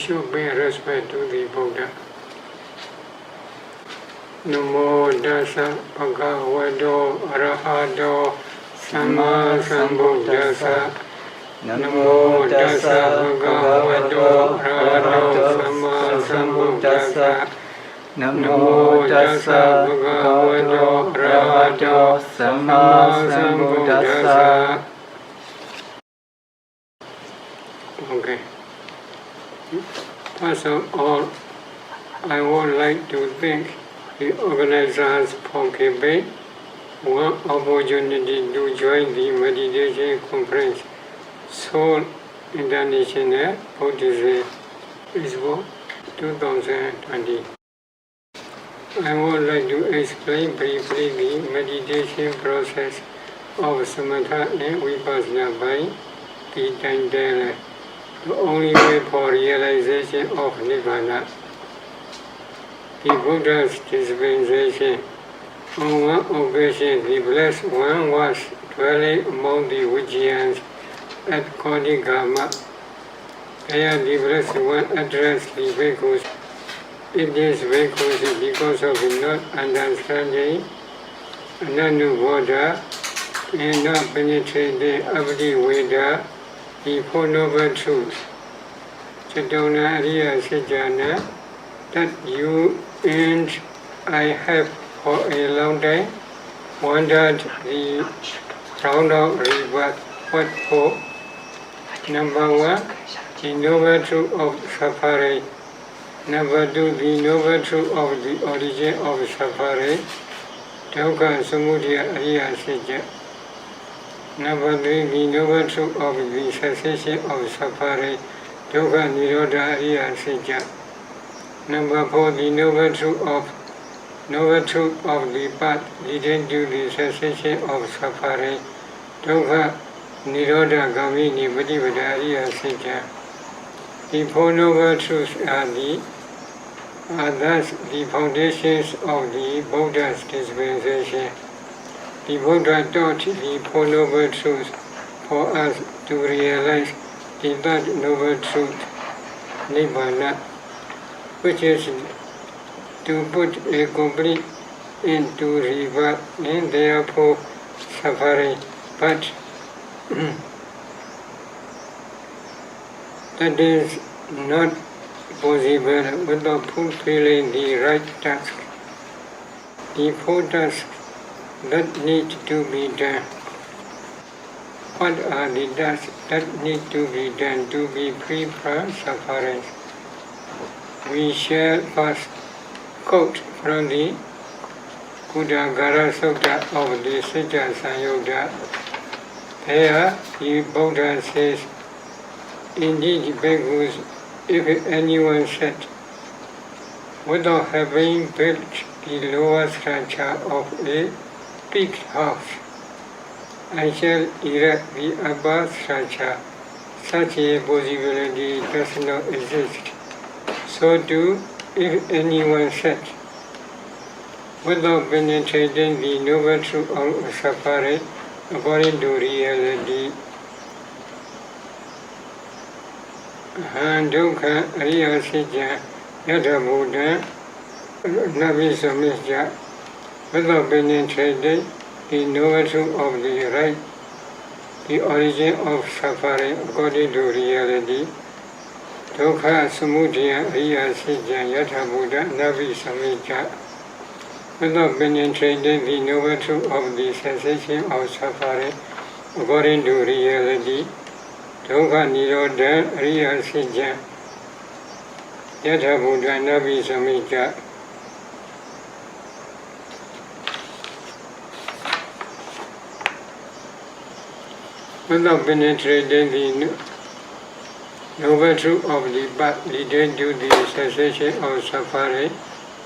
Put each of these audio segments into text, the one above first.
should pay respect to the Buddha. Namo Tassa Bhagavato Arahato Sama Sambuddhassa. Namo Tassa Bhagavato Arahato Sama Sambuddhassa. Namo Tassa Bhagavato Arahato Sama Sambuddhassa. Okay. First of all, I would like to thank the organizers for giving one opportunity to join the meditation conference, Seoul International Buddhist Expo 2020. I would like to explain briefly the meditation process of Samatha and Vipassana by the timetable, the only way for realization of Nibbana. The Buddha's dispensation. On one occasion, the Blessed One was dwelling among the Vijayans at Kodigama. There the Blessed One addressed the bhikkhus. It is bhikkhus because of not understanding Ananubodha and not penetrating Abhidveda, the Four Noble Truths. Chetona Ariya Sejana, that you and I have for a long time wandered the round of rebirth. What for? Number one, the noble truth of suffering. Number two, the noble truth of the origin of suffering. Dukkha Samudaya Ariya Satya. Number three, the noble truth of the cessation of suffering. Dukkha Nirodha Ariya Satya. Number four, the noble truth of the path leading to the cessation of suffering. Dukkha Nirodha Gamini Patippada Ariya Satya. The Four Noble Truths are thus the foundations of the Buddha's dispensation. The Buddha taught the Four Noble Truths for us to realize the third Noble Truth, Nibbana, which is to put a complete end to rebirth and therefore suffering. But that is not possible without fulfilling the right task. The four tasks that need to be done. What are the tasks that need to be done to be free from suffering? We shall first quote from the Kuddagara Sutta of the Sutta Sanyutta. There, the Buddha says, indeed, bhikkhus, if anyone said, without having built the lower structure of a big house, I shall erect the upper structure, such a possibility does not exist. So too, if anyone said, without penetrating the noble truth of suffering according to reality, Dukkha Ariya Satya Yatha Buddha Nabi Samishya, without penetrating the noble truth of the right, the origin of suffering according to reality, Dukkha Samudaya Ariya Satya Yatha Buddha Nabi Samishya, without penetrating the noble truth of the cessation of suffering according to reality, Dukkha Nirodha Ariya Satya Yatha Buddha Nabi Samishya. Without penetrating the noble truth of the path leading to the cessation of suffering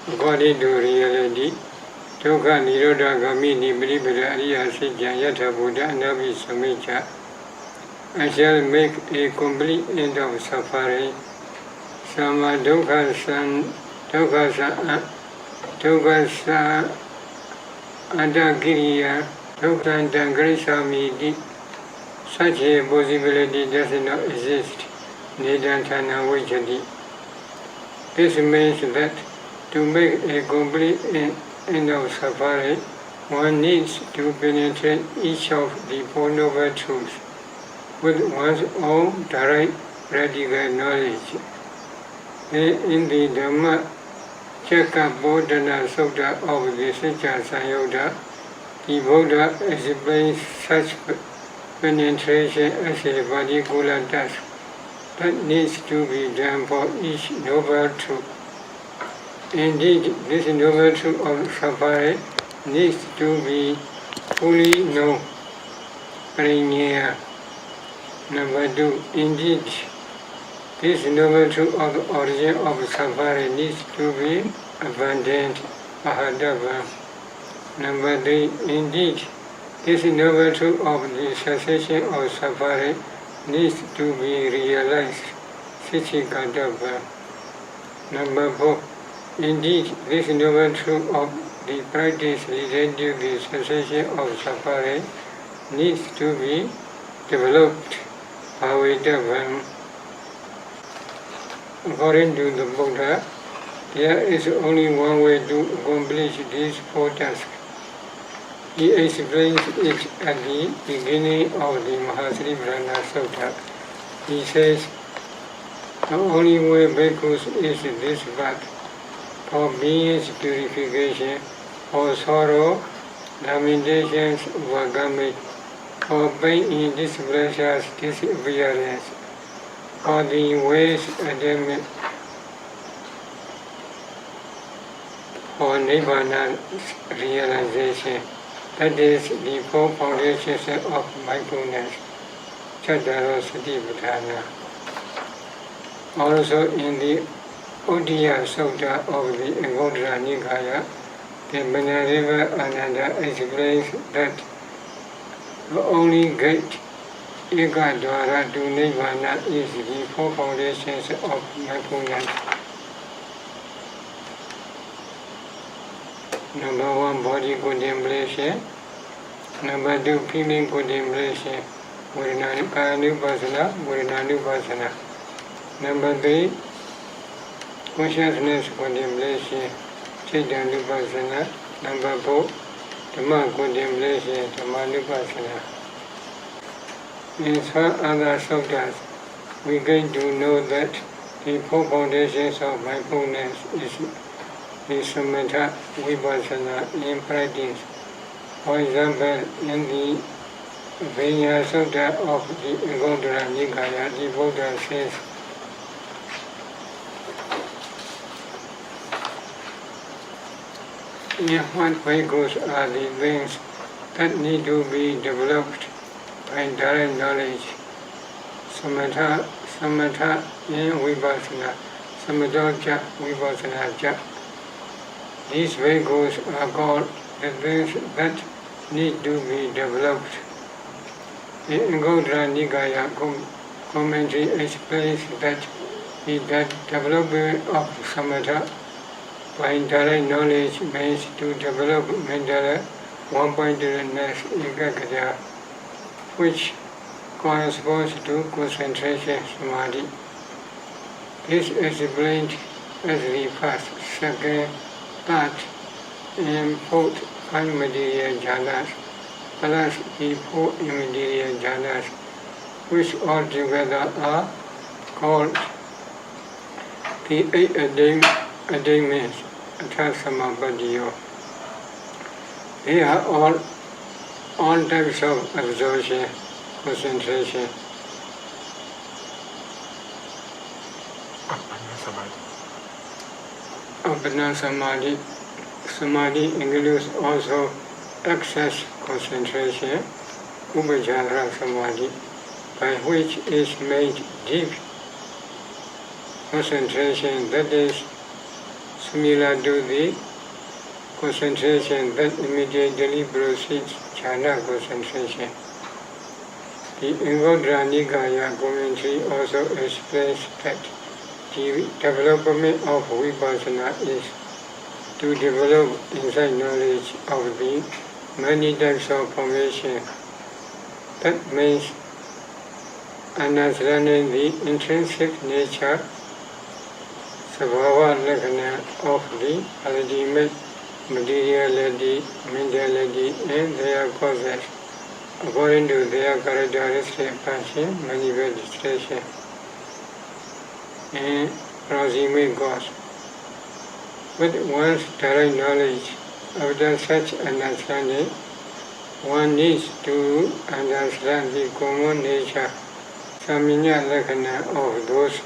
according to reality, Dukkha Nirodha Gamini Patippada Ariya Satya Yatha Buddha Nabi Samishya. I shall make a complete end of suffering. Sama Dukkha Sa Adakiriya Dukkha Dangrisamiti. Such a possibility does not exist. Nidantana Vijati. This means that to make a complete end of suffering, one needs to penetrate each of the Four Noble Truths with one's own direct practical knowledge. In the Dhamma Bodhana Sutta of the Sutta Sayadaw, the Buddha explains such penetration as a particular task that needs to be done for each noble truth. Indeed, this noble truth of suffering needs to be fully known. Parinyaya. Number 2. Indeed, this noble truth of the origin of suffering needs to be abandoned. Ahadava. Number 3. Indeed, this noble truth of the cessation of suffering needs to be realized. Sichikadava. Number 4. Indeed, this noble truth of the practice leading to the cessation of suffering needs to be developed. Bhavitava. According to the Buddha, there is only one way to accomplish these four tasks. He explains it at the beginning of the Mahasriprana Sutta. He says, the only way bhikkhus is this path: for being's purification, for sorrow, lamentations overcoming, for pain in displeasures disappearance, for the ways attainment, for Nibbana realization. That is the four foundations of mindfulness. Chattaro Satipatthana. Also in the Uddiya Sutta of the Anguttara Nikaya, the Venerable Ananda explains that the only gate Ekadwara to Nibbana is the four foundations of mindfulness. Number 1, body contemplation. Number 2, feeling contemplation. Vipassana. Number 3, consciousness contemplation. Vipassana. Number 4, Dhamma contemplation. Vipassana. In some other suttas, we get to know that the four foundations of mindfulness is Samatha Vipassana in practice. For example, in the Vinaya Sutta of the Anguttara Nikaya, the Buddha says, in what ways are the things that need to be developed by direct knowledge? Samatha in Vipassana, Samatha Vipassana. These vehicles are called the things that need to be developed. The Anguttara Nikaya commentary explains that the development of samatha by direct knowledge means to develop mental one-pointedness ekaggata, which corresponds to concentration samadhi. This is explained as the first, second, third, and fourth immaterial jhanas, plus the four immaterial jhanas, which altogether are called the 8 attainments, Attasamapadiyo. They are all types of absorption, concentration. Appana Samadhi. Samadhi includes also excess concentration, Upajjhara Samadhi, by which is made deep concentration that is similar to the concentration that immediately precedes jhana concentration. The Anguttara Nikaya commentary also explains that the development of vipassana is to develop insight knowledge of the many types of formation. That means understanding the intrinsic nature, Sabhava Lakkhana of the ultimate materiality, mentality, and their causes, according to their characteristic function, manifestation, and proximate cause. With one's direct knowledge, after such understanding, one needs to understand the common nature, Samanya Lakkhana of those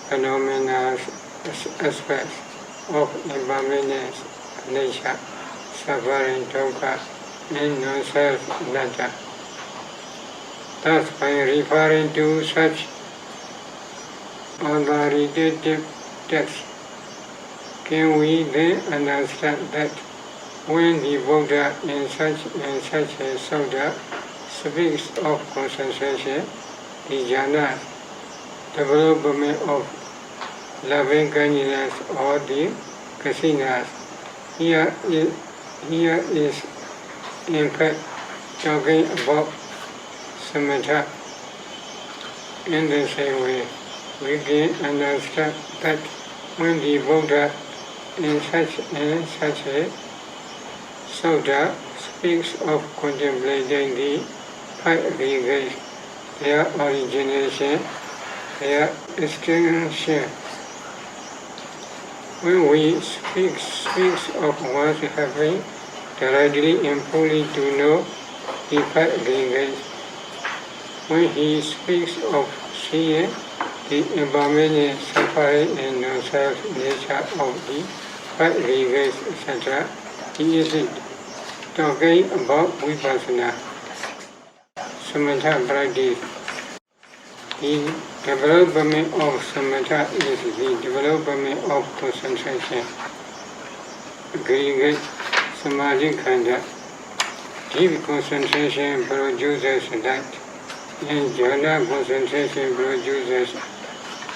phenomena, aspects of impermanence, nature, suffering, dukkha, and non-self, anatta. Thus, by referring to such authoritative texts, can we then understand that when the Buddha in such and such a sutta speaks of concentration, the jhana, development of loving kindness or the kasinas, here is in fact talking about samatha. In the same way, we can understand that when the Buddha in such and such a sutta speaks of contemplating the five aggregates, their origination, their extinction. When we speaks of one's having directly and fully to know the five aggregates, when he speaks of seeing the impermanent, suffering, and non-self nature of the five aggregates, etc., he is talking about vipassana, samatha practice. The development of samatha is the development of concentration. Aggregate samadhi khanda. Deep concentration produces light, and jhana concentration produces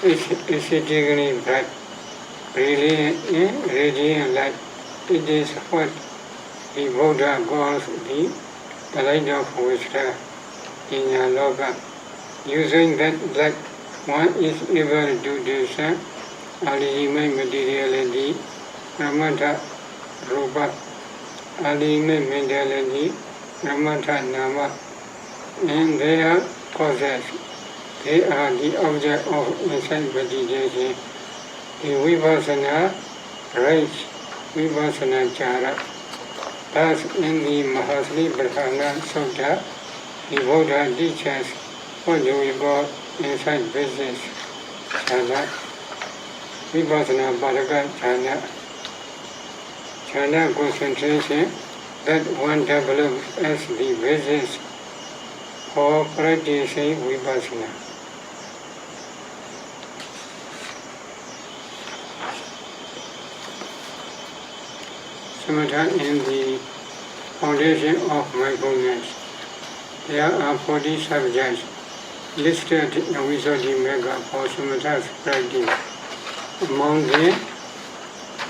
aesthetically bright, radiant light. It is what the Buddha calls the light of wisdom in a loka. Using that light, one is able to discern ultimate materiality, pramata rupa, ultimate mentality, pramata nama, and their causes. They are the object of insight meditation. The vipassana range, vipassana chara. Thus, in the Vipassana Sutta, the Buddha teaches what do we call insight business, jhana, vipassana padaka jhana, jhana concentration that one develops as the basis for practicing vipassana. Samatha is the foundation of mindfulness. There are 40 subjects listed in Visuddhimagga for samatha practice. Among them,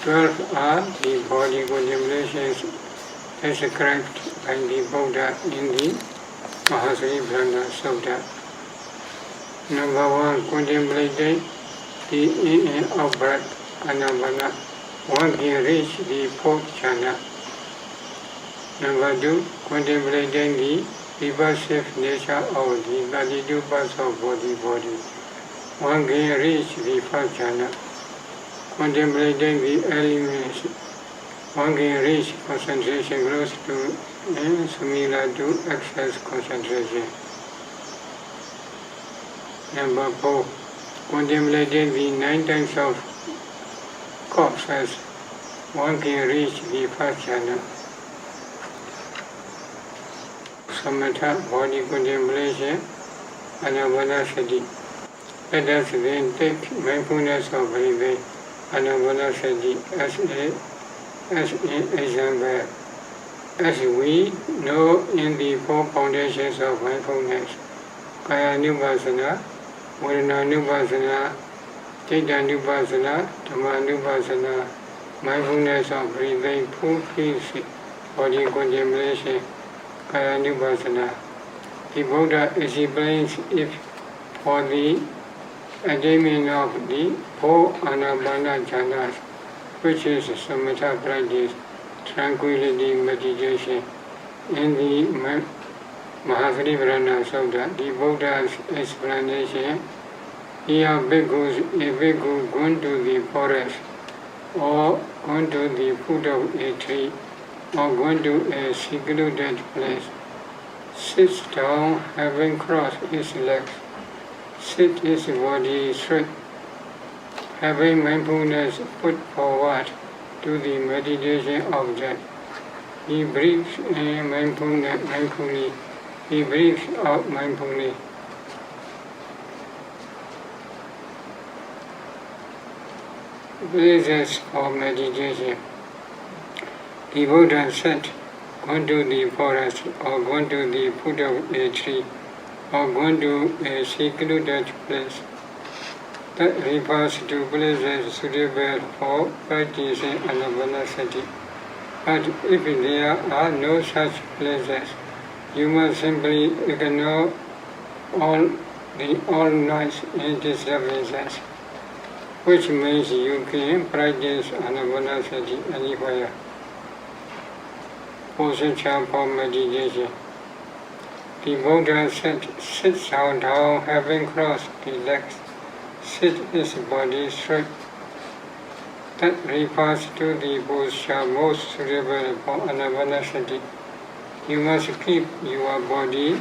12 are the body contemplations described by the Buddha in the Vipassana Sutta. Number 1, contemplating the in and out breath, anapana. One can reach the fourth jhana. Number 2, contemplating the reversive nature of the 32 parts of body. One can reach the first jhana. Contemplating the elements, one can reach concentration close to and similar to excess concentration. Number 4, contemplating the 9 types of corpses, one can reach the first jhana. Samatha, body contemplation, anapanasati. Let us then take mindfulness of breathing, anapanasati, as an example. As we know in the 4 foundations of mindfulness, Kaya-nupassana, Vedana-nupassana, Citta-nupassana, Dhamma-nupassana, mindfulness of breathing, full peace, body contemplation, Kaya-nupassana. The Buddha explains it for the attainment of the four Anapana jhanas, which is Samatha practice, tranquility meditation. In the Mahavarana Sutta, the Buddha's explanation, here bhikkhus, a bhikkhu gone to the forest, or gone to the foot of a tree, or gone to a secluded place, sits down having crossed his legs, sit his body straight, having mindfulness put forward to the meditation object. He breathes in mindfully, he breathes out mindfully. Places for meditation. The Buddha said, gone to the forest, or gone to the foot of a tree, or gone to a secluded place. That refers to places suitable for practicing anapanasati. But if there are no such places, you must simply ignore all noise and disturbances, which means you can practice anapanasati anywhere. Posture for meditation. The Buddha said, sit down having crossed the legs, sit his body straight. That refers to the posture most suitable for anapanasati. You must keep your body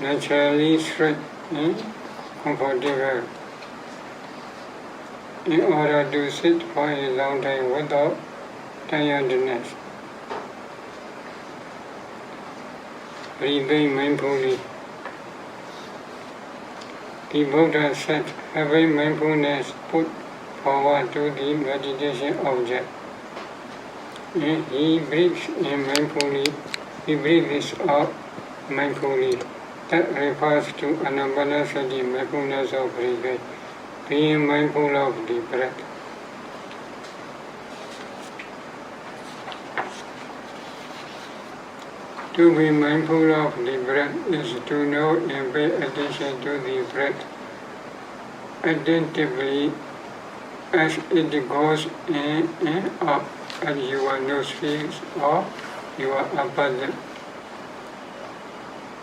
naturally straight and comfortable in order to sit for a long time without tiredness. Breathing mindfully. The Buddha said, having mindfulness put forward to the meditation object. He breathes in mindfully, he breathes out mindfully. That refers to anapanasati, mindfulness of breathing, being mindful of the breath. To be mindful of the breath is to know and pay attention to the breath attentively as it goes in and out at your nostrils or your upper lip.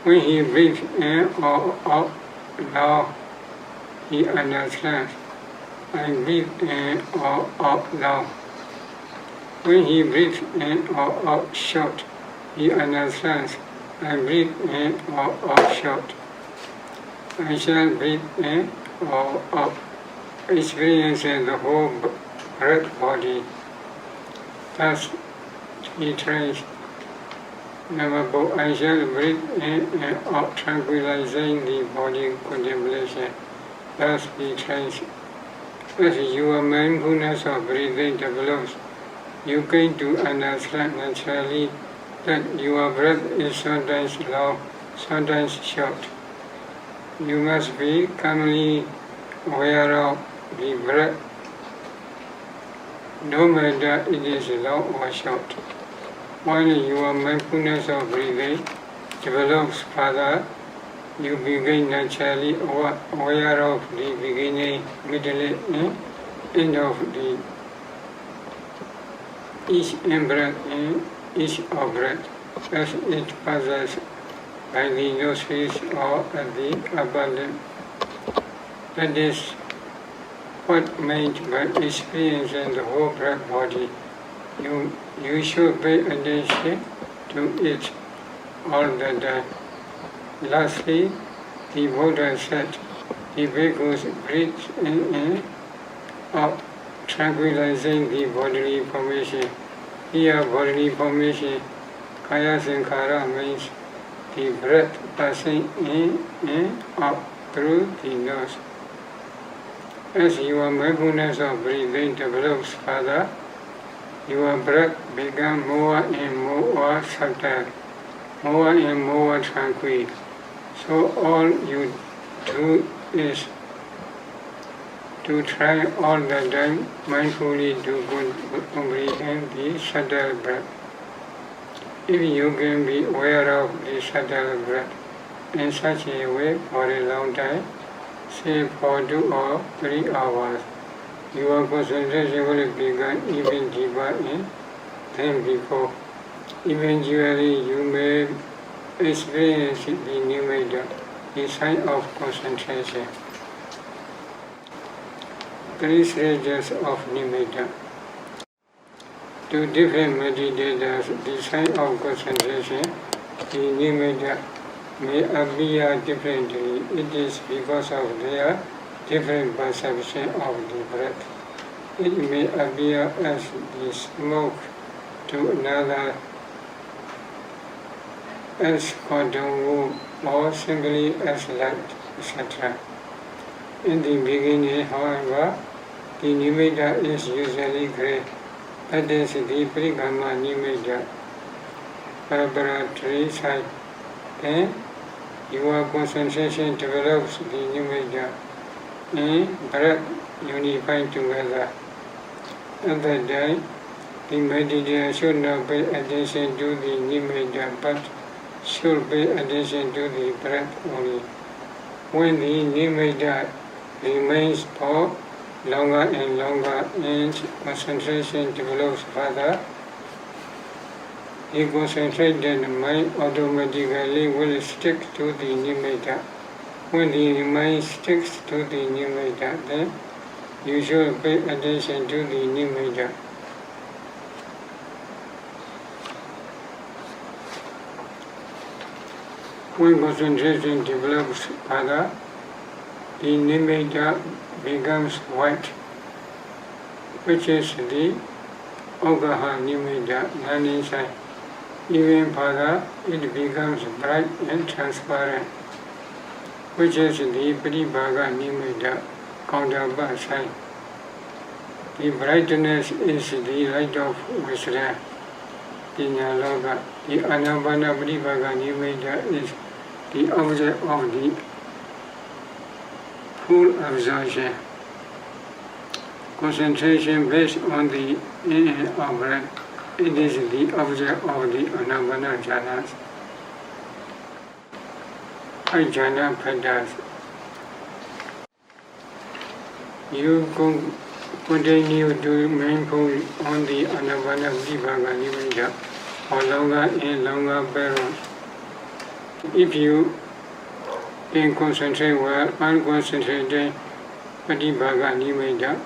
When he breathes in or out loud, he understands and breathes in or out loud. When he breathes in or out short, he understands and breathes in or out short. I shall breathe in or out, experiencing the whole breath body. Thus he trains. Number 4, I shall breathe in and out, tranquilizing the body contemplation. Thus he trains. As your mindfulness of breathing develops, you gain to understand naturally that your breath is sometimes long, sometimes short. You must be calmly aware of the breath, no matter it is long or short. When your mindfulness of breathing develops further, you begin naturally aware of the beginning, middle, and end of the each in-breath and each out-breath as it passes by the nostrils or at the upper lip. That is what meant by experiencing the whole breath body. You should pay attention to it all the time. Lastly, the Buddha said, the bhikkhus breathes in and out, tranquilizing the bodily formation. Here, bodily formation, kaya sankhara, means the breath passing in and out through the nose. As your mindfulness of breathing develops further, your breath becomes more and more subtle, more and more tranquil. So all you do is to try all the time mindfully to comprehend the subtle breath. If you can be aware of the subtle breath in such a way for a long time, say for 2 or 3 hours. Your concentration will become even deeper than before. Eventually, you may experience the nimitta, the sign of concentration. 3 stages of nimitta. To different meditators, the sign of concentration, the nimitta, may appear differently. It is because of their different perception of the breath. It may appear as the smoke to another, as cotton wool, or simply as light, etc. In the beginning, however, the nimitta is usually gray. That is the Parikama nimitta, preparatory sign. Then, your concentration develops the nimitta and breath unified together. At that time, the meditator should not pay attention to the nimitta, but should pay attention to the breath only. When the nimitta remains for longer and longer and concentration develops further, the concentrated mind automatically will stick to the nimitta. When the mind sticks to the nimitta, then you should pay attention to the nimitta. When concentration develops further, the nimitta becomes white, which is the Ogaha nimitta, non-inside. Even further, it becomes bright and transparent, which is the Paribaga nimitta, counterpart sign. The brightness is the light of wisdom, Pinyaloka. The Anapana Paribaga nimitta is the object of the full absorption. Concentration based on the in and out breath. It is the object of the Anapana jhanas. 5 jhana practice. You continue to mindful on the Anapana Vipassana nimitta for longer and longer periods. If you can concentrate well on concentrating Vipassana nimitta,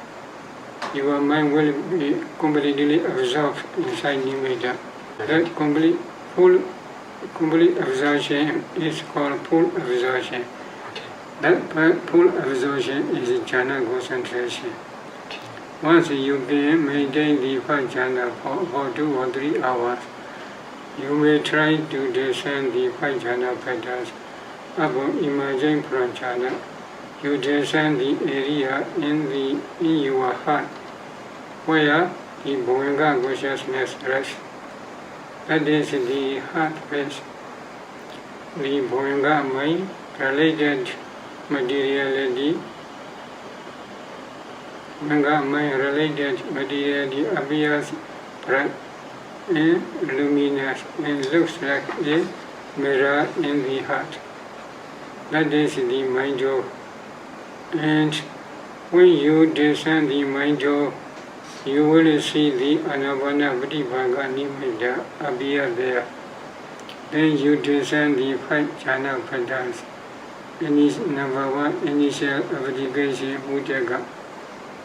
your mind will be completely absorbed inside nimitta. That complete absorption is called full absorption. That full absorption is jhana concentration. Once you can maintain the 5 jhana for 2 or 3 hours, you may try to descend the 5 jhana practice upon emerging from jhana. You descend the area in your heart where the Bhuanga consciousness rests. That is the heart space. The Bhuanga mind related materiality. Bhuanga mind related materiality appears bright and luminous and looks like a mirror in the heart. That is the mind job. And when you descend the mind job, you will see the Anapana Vipassana nimitta appear there. Then you descend the 5 jhana practice. Number 1, initial application, mudaka.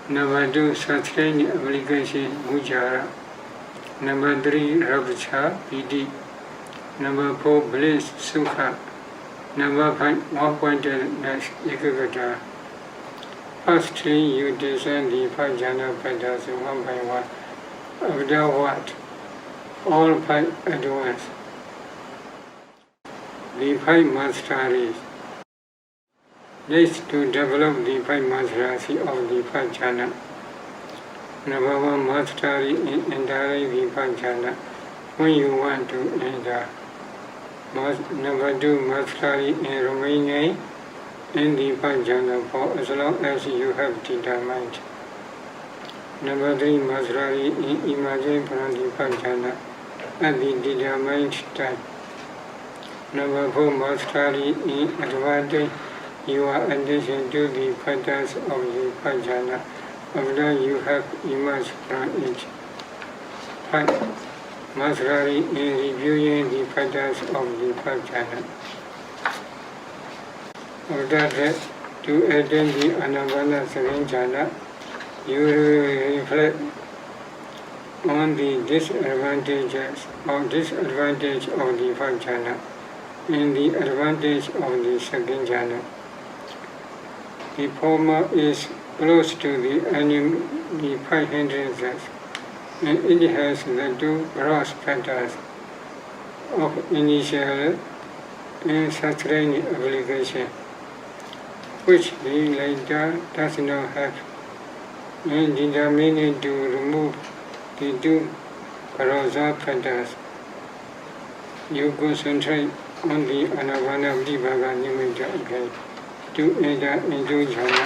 Number 2, sustained application, mujara. Number 3, rapture, piti. Number 4, bliss, sukha. Number 5, one-pointedness, ekagata. Firstly, you descend the 5 jhana practice one by one. After what? All 5 at once. The 5 masteries. Next, to develop the 5 masteries of the 5 jhana. Number 1, mastery in entering the 5 jhana when you want to enter. Number 2, mastery in remaining in the 5 jhana for as long as you have determined. Number 3, mastery in emerging from the 5 jhana at the determined time. Number 4, mastery in advancing your attention to the patterns of the jhana after you have emerged from it. 5. Mastery in reviewing the patterns of the jhana. After that, to attain the anavana second jhana, you reflect on the disadvantage of the jhana and the advantage of the second jhana. The former is close to the 5 hindrances, and it has the 2 gross factors of initial and sustained obligation, which the later does not have, and determined to remove the 2 corrosive factors. You concentrate on the anavana vibhaga nimitta again to enter into jhana.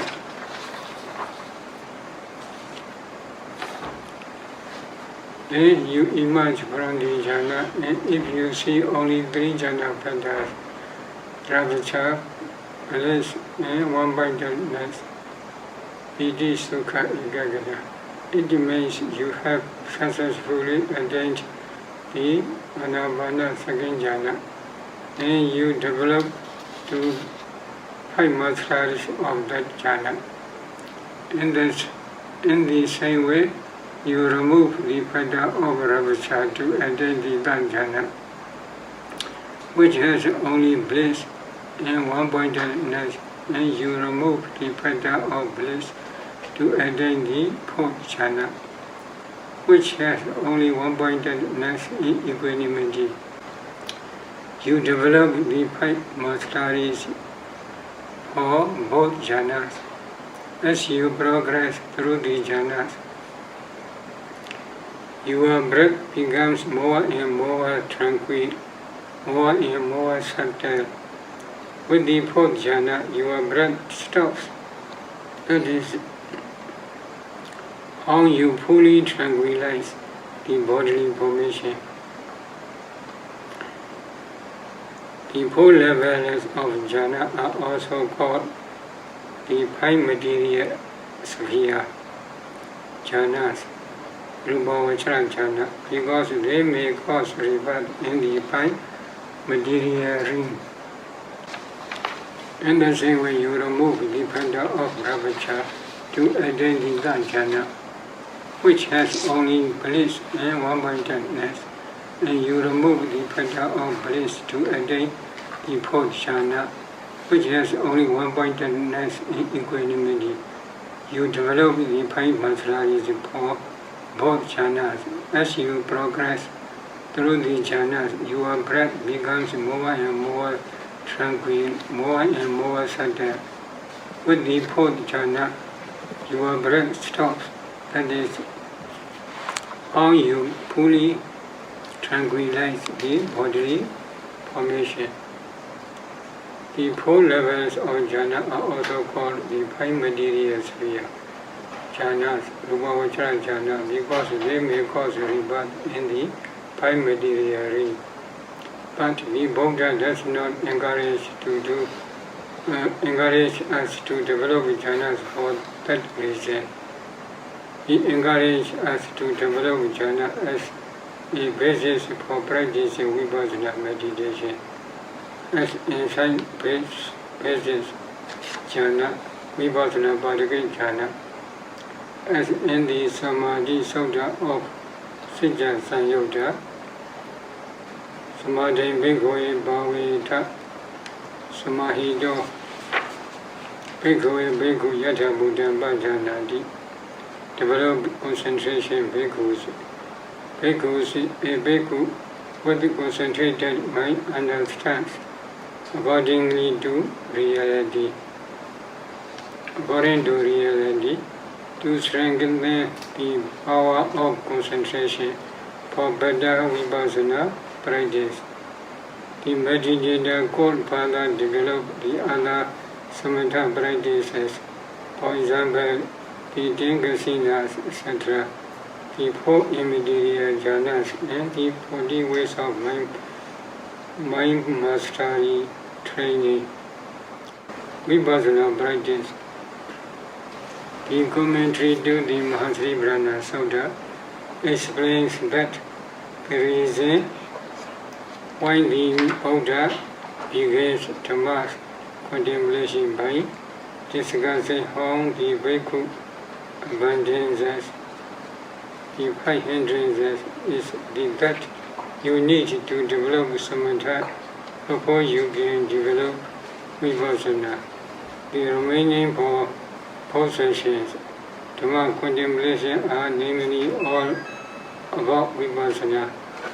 Then you emerge from the jhana, and if you see only 3 jhana factors, rapture, bliss, and one-pointedness, piti, sukha, ekaggata, it means you have successfully attained the anavana second jhana, and you develop to 5 masteries of that jhana. In the same way, you remove the factor of rapture to attain the third jhana, which has only bliss and one-pointedness, and you remove the factor of bliss to attain the 4th jhana, which has only one-pointedness in equanimity. You develop the 5 masteries for both jhanas. As you progress through the jhanas, your breath becomes more and more tranquil, more and more subtle. With the 4th jhana, your breath stops. That is how you fully tranquilize the bodily formation. The 4 levels of jhana are also called the 5 material sphere jhanas, jhana, because they may cause rebirth in the 5 material ring. In the same way, you remove the factor of rapture to attain the 3rd jhana, which has only bliss and one-pointedness, and you remove the factor of bliss to attain the 4th jhana, which has only one-pointedness in equanimity. You develop the 5 masteries for both jhanas. As you progress through the jhanas, your breath becomes more and more tranquil, more and more subtle. With the 4th jhana, your breath stops. That is how you fully tranquilize the bodily formation. The 4 levels of jhana are also called the 5 material sphere jhanas, jhana, because they may cause rebirth in the 5 material ring. But the Buddha does not encourage us to develop jhanas for that reason. He encourages us to develop jhana as a basis for practicing vipassana meditation. As inside basis jhana, vipassana padaka jhana, as in the samadhi sutta of Sijja Sanyutta, samadhi bhikkhave bhaveta samahido bhikkhave bhikkhu yatha buddham bhajanati. Develop concentration bhikkhus. A bhikkhu with concentrated mind understands according to reality, to strengthen the power of concentration for better vipassana practice. The meditator could further develop the other samatha practices, for example, the 10 kasinas, etc., the 4 immediate jhanas, and the 40 ways of mind mastery training. Vipassana practice. The commentary to the Mahasribrana Sutta explains that the reason why the Buddha begins Dhamma contemplation by discussing how the Bhikkhu abandons the 5 hindrances is that you need to develop Samatha before you can develop Vipassana. The remaining 4 possessions, Dhamma contemplation, are namely all about Vipassana,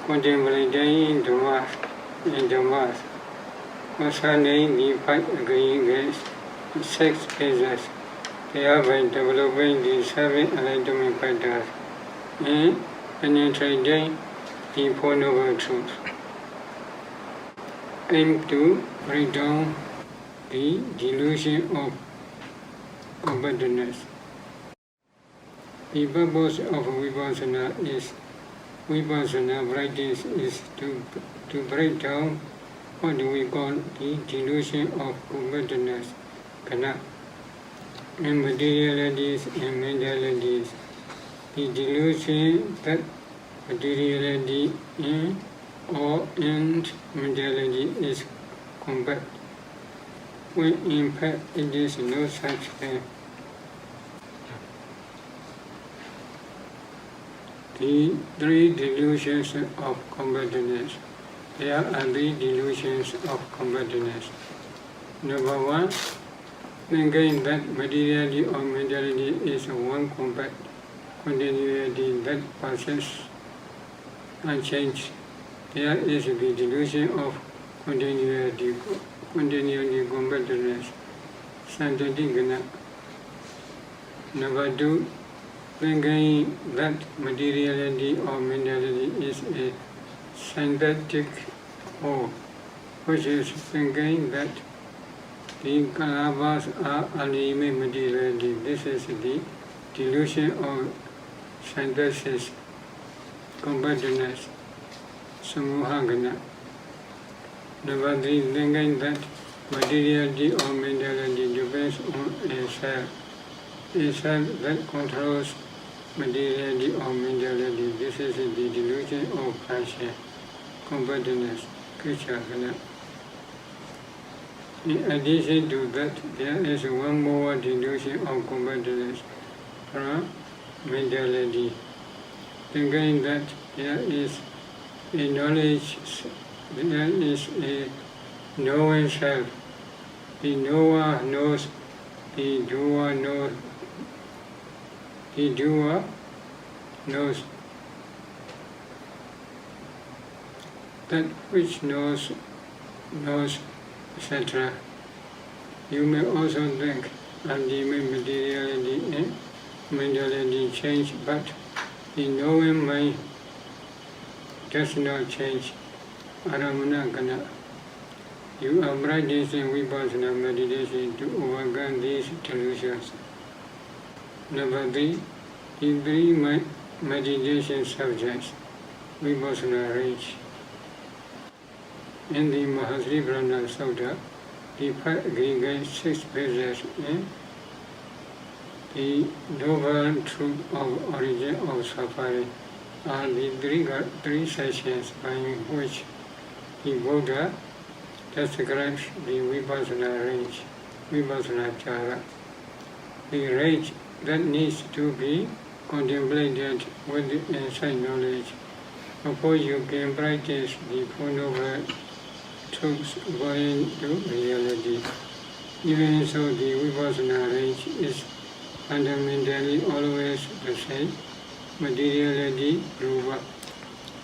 contemplating Dhammas and Dhammas, concerning the 5 aggregates, 6 phases, thereby developing the 7 enlightenment factors, and penetrating the 4 noble truths. Aim to break down the delusion of competence. The purpose of Vipassana practice is to break down what we call the delusion of competence, and materialities and mentalities. The delusion that materiality and mentality is compact, when in fact it is no such thing. The 3 delusions of compactness. There are 3 delusions of compactness. Number 1, thinking that materiality or mentality is one compact continuity that persists unchanged. There is the delusion of continuity compactness, Santatigana. Number 2, thinking that materiality or mentality is a synthetic whole, which is thinking that the kalabas are ultimate materiality. This is the delusion of synthesis, compactness, samuhagana. Number 3, thinking that materiality or mentality depends on a self that controls materiality or mentality. This is the delusion of passion, compactness, krichagana. In addition to that, there is one more delusion of compactness from mentality, thinking that there is a knowledge, there is a knowing self. The knower knows, the doer knows, the doer knows, that which knows, etc. You may also think ultimate materiality and mentality change, but the knowing mind does not change. Aramanagana. You are practicing Vipassana meditation to overcome these delusions. Number 3, the 3 meditation subjects, Vipassana range. In the Mahasribrana Sutta, the 5 aggregate 6 phases and the noble truth of origin of suffering are the 3 sessions by which the Buddha describes the Vipassana range, Vipassana Chara, the range that needs to be contemplated with insight knowledge before you can practice the 4 noble truths going to reality. Even so, the Vipassana range is fundamentally always the same: materiality, rupa,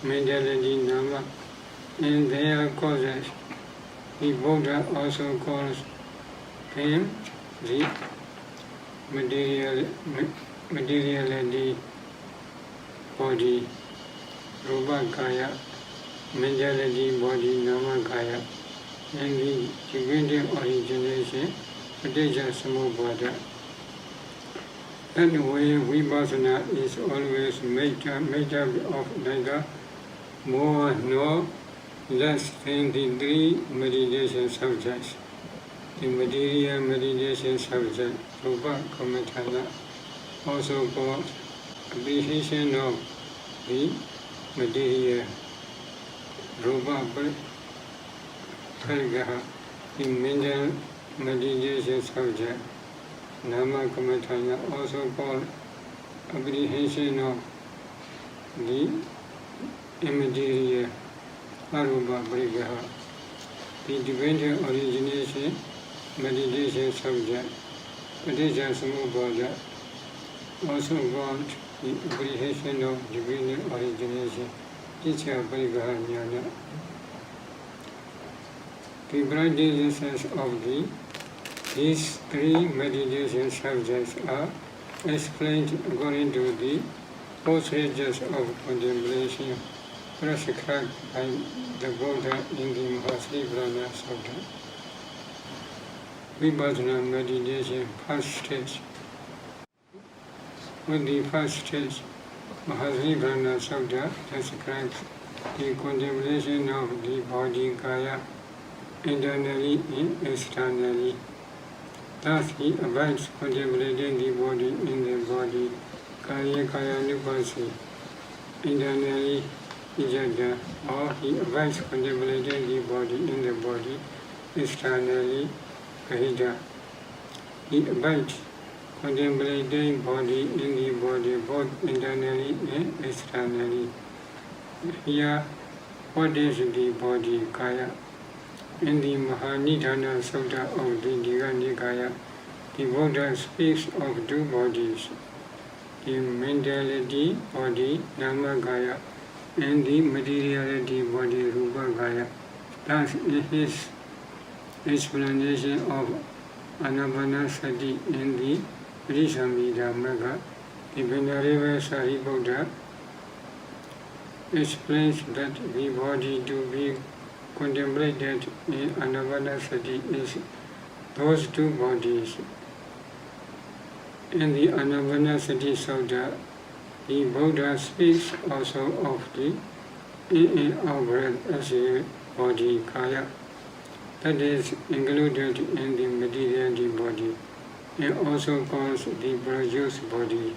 mentality, nama, and their causes. The Buddha also calls them the materiality body, rupa kaya, mentality body, nama kaya, and the dependent origination, paticca samuppada. Anyway, Vipassana is always made up of neither more nor less than the 3 meditation subjects. The material meditation subject, Rupa Kamatana, also called appreciation of the material, Rupa Pargaha, the mental meditation subject, Nama Kamatana, also called apprehension of the immaterial, Arupa Pargaha, the dependent origination meditation subject, Padija Samubhada, also called the apprehension of dependent origination, Teacher Pargaha Jnana. The practices of these three meditation subjects are explained according to the four stages of contemplation prescribed by the Buddha in the Vipassana Sutta. Vipassana meditation first stage. With the first stage, Vipassana Sutta describes the contemplation of the body kaya internally and externally. Thus, he avoids contemplating the body in the body, kaya nupasi, internally ijada, or he avoids contemplating the body in the body, externally kahida. He avoids contemplating body in the body, both internally and externally. Here, what is the body kaya? In the Mahanidhana Sutta of the Nikaya, the Buddha speaks of two bodies, the mentality body, Namakaya, and the materiality body, Rupakaya. Thus, in his explanation of Anapanasati in the Samhita Magga, the Venerable Sariputta explains that the body to be contemplated in Anapanasati is those two bodies. In the Anapanasati Sutta, the Buddha speaks also of the in-and-out breath as a body kaya that is included in the materiality body, and also calls the produced body.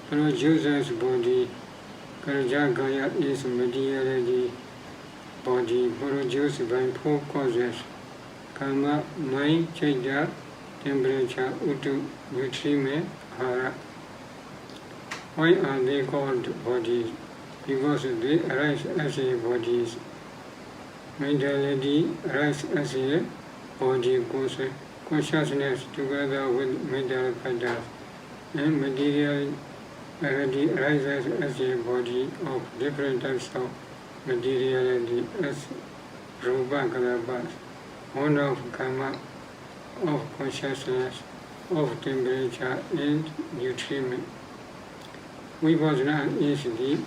Producer's body, Karja kaya, is materiality body produced by four causes: karma, mind, chaita, temperature, utu, nutriment, hara. Why are they called bodies? Because they arise as a bodies. Mentality arises as a body consciousness together with mental factors, and materiality arises as a body of different types of materiality as Rupa Kalapas, one of karma, of consciousness, of temperature and nutriment. Vipassana is the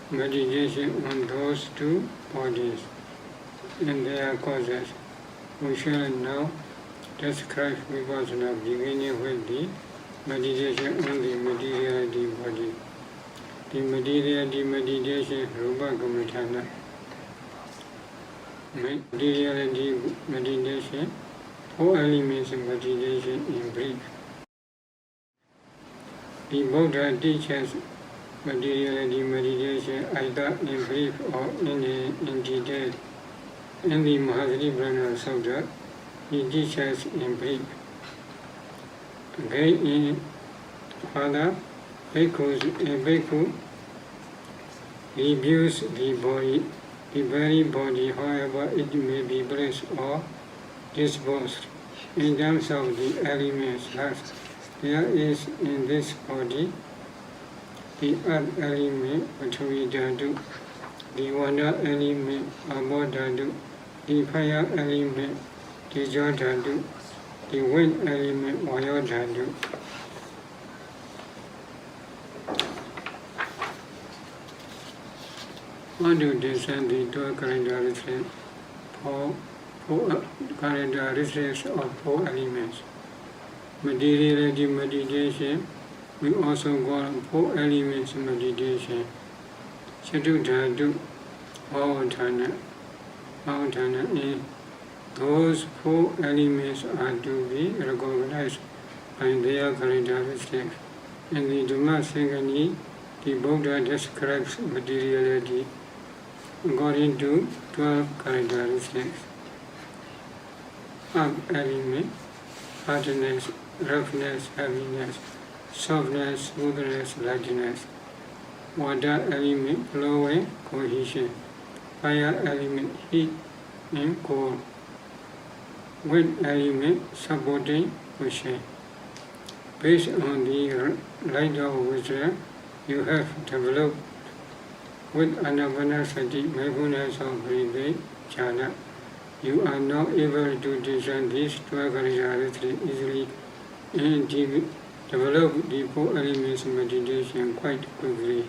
meditation on those two bodies and their causes. We shall now describe Vipassana beginning with the meditation on the materiality body. The materiality meditation, Rupa Kamatana. Materiality meditation, four elements of meditation in brief. The Buddha teaches materiality meditation either in brief or in detail. In the Mahavipassana Sutta, he teaches in brief. Again, in further, a bhikkhu reviews the body, the very body, however it may be placed or disposed, in terms of the elements. Thus, there is in this body the earth element, Prithvi Dhatu, the water element, Apo Dhatu, the fire element, Tejo Dhatu, the wind element, Vayu Dhatu. How to descend the 12 characteristics of four elements? Materiality meditation, we also call four elements meditation. Chatu Dhatu, Vautana in Those four elements are to be recognized by their characteristics. In the Dhamma Sangani, the Buddha describes materiality according to 12 characteristics. Up element, hardness, roughness, heaviness, softness, smoothness, lightness. Water element, flow and cohesion. Fire element, heat and cold. Wind element, supporting cushion. Based on the light of wisdom you have developed with anapanasati, mindfulness of breathing, jhana, you are now able to discern these 12 characteristics easily and develop the four elements meditation quite quickly.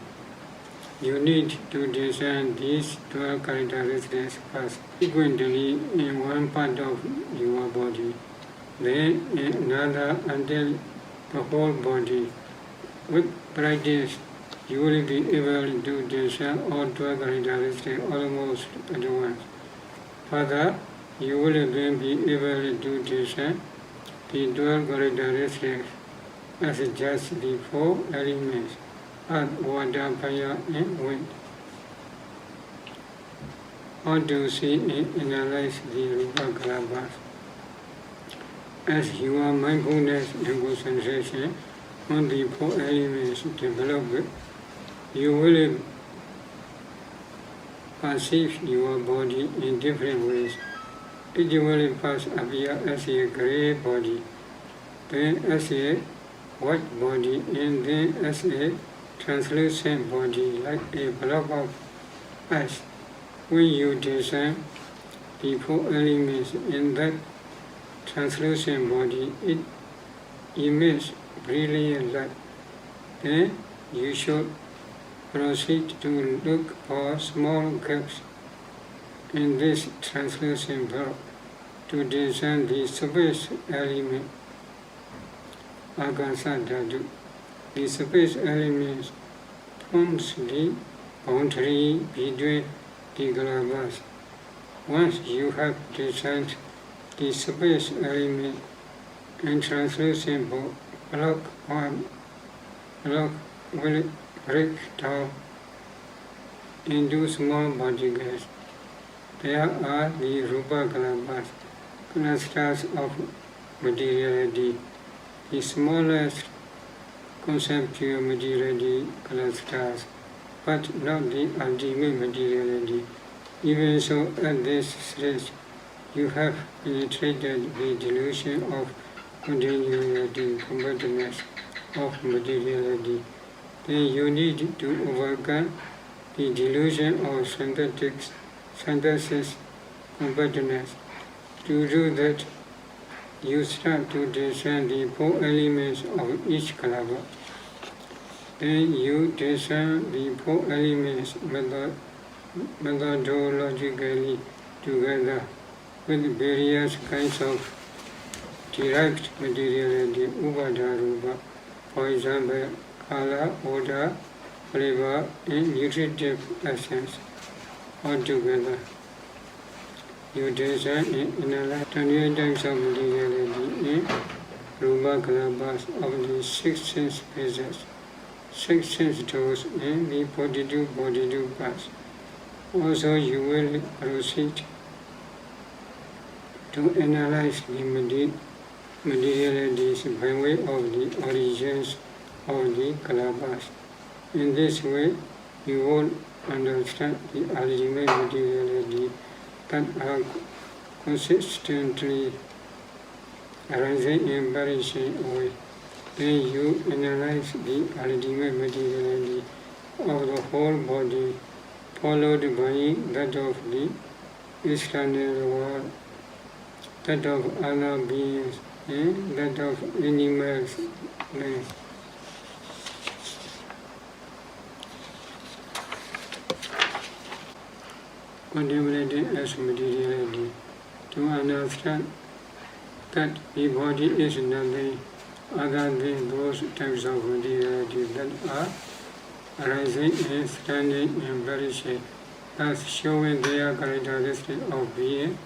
You need to discern these 12 characteristics first, frequently in one part of your body, then in another until the whole body. With practice, you will be able to discern all 12 characteristics almost at once. Further, you will then be able to discern the 12 characteristics as just the four elements, earth, water, fire, and wind. How to see and analyze the rupa kalabhas? As your mindfulness and concentration on the four elements develop, you will perceive your body in different ways. It will first appear as a grey body, then as a white body, and then as a translucent body like a block of ice. When you discern the four elements in that translucent body, it emits brilliant light. Then you should proceed to look for small gaps in this translucent block to discern the space element, Sayadaw. The space element forms the boundary between the kalabhas. Once you have discerned the space element and translucent block will break down into small particles. There are the rupa kalabhas, clusters of materiality, the smallest conceptual materiality clusters, but not the ultimate materiality. Even so, at this stage, you have penetrated the delusion of continuity, compactness of materiality. Then you need to overcome the delusion of synthesis, compactness. To do that, you start to discern the four elements of each kalabha. Then you discern the four elements methodologically together with various kinds of derived materiality, upada-rupa, for example, color, odor, flavor, and nutritive essence altogether. You discern and analyze 28 types of materiality in rupa kalabhas of the 6 sense phases, 6 sense doors, and the 42 parts. Also, you will proceed to analyze the materialities by way of the origins of the kalabhas. In this way, you will understand the ultimate materiality that are consistently arising and perishing away. Then you analyze the ultimate materiality of the whole body, followed by that of the external world, that of other beings, and that of animals. Contemplating as materiality, to understand that the body is nothing other than those types of materiality that are arising and standing and perishing, thus showing their characteristic of being,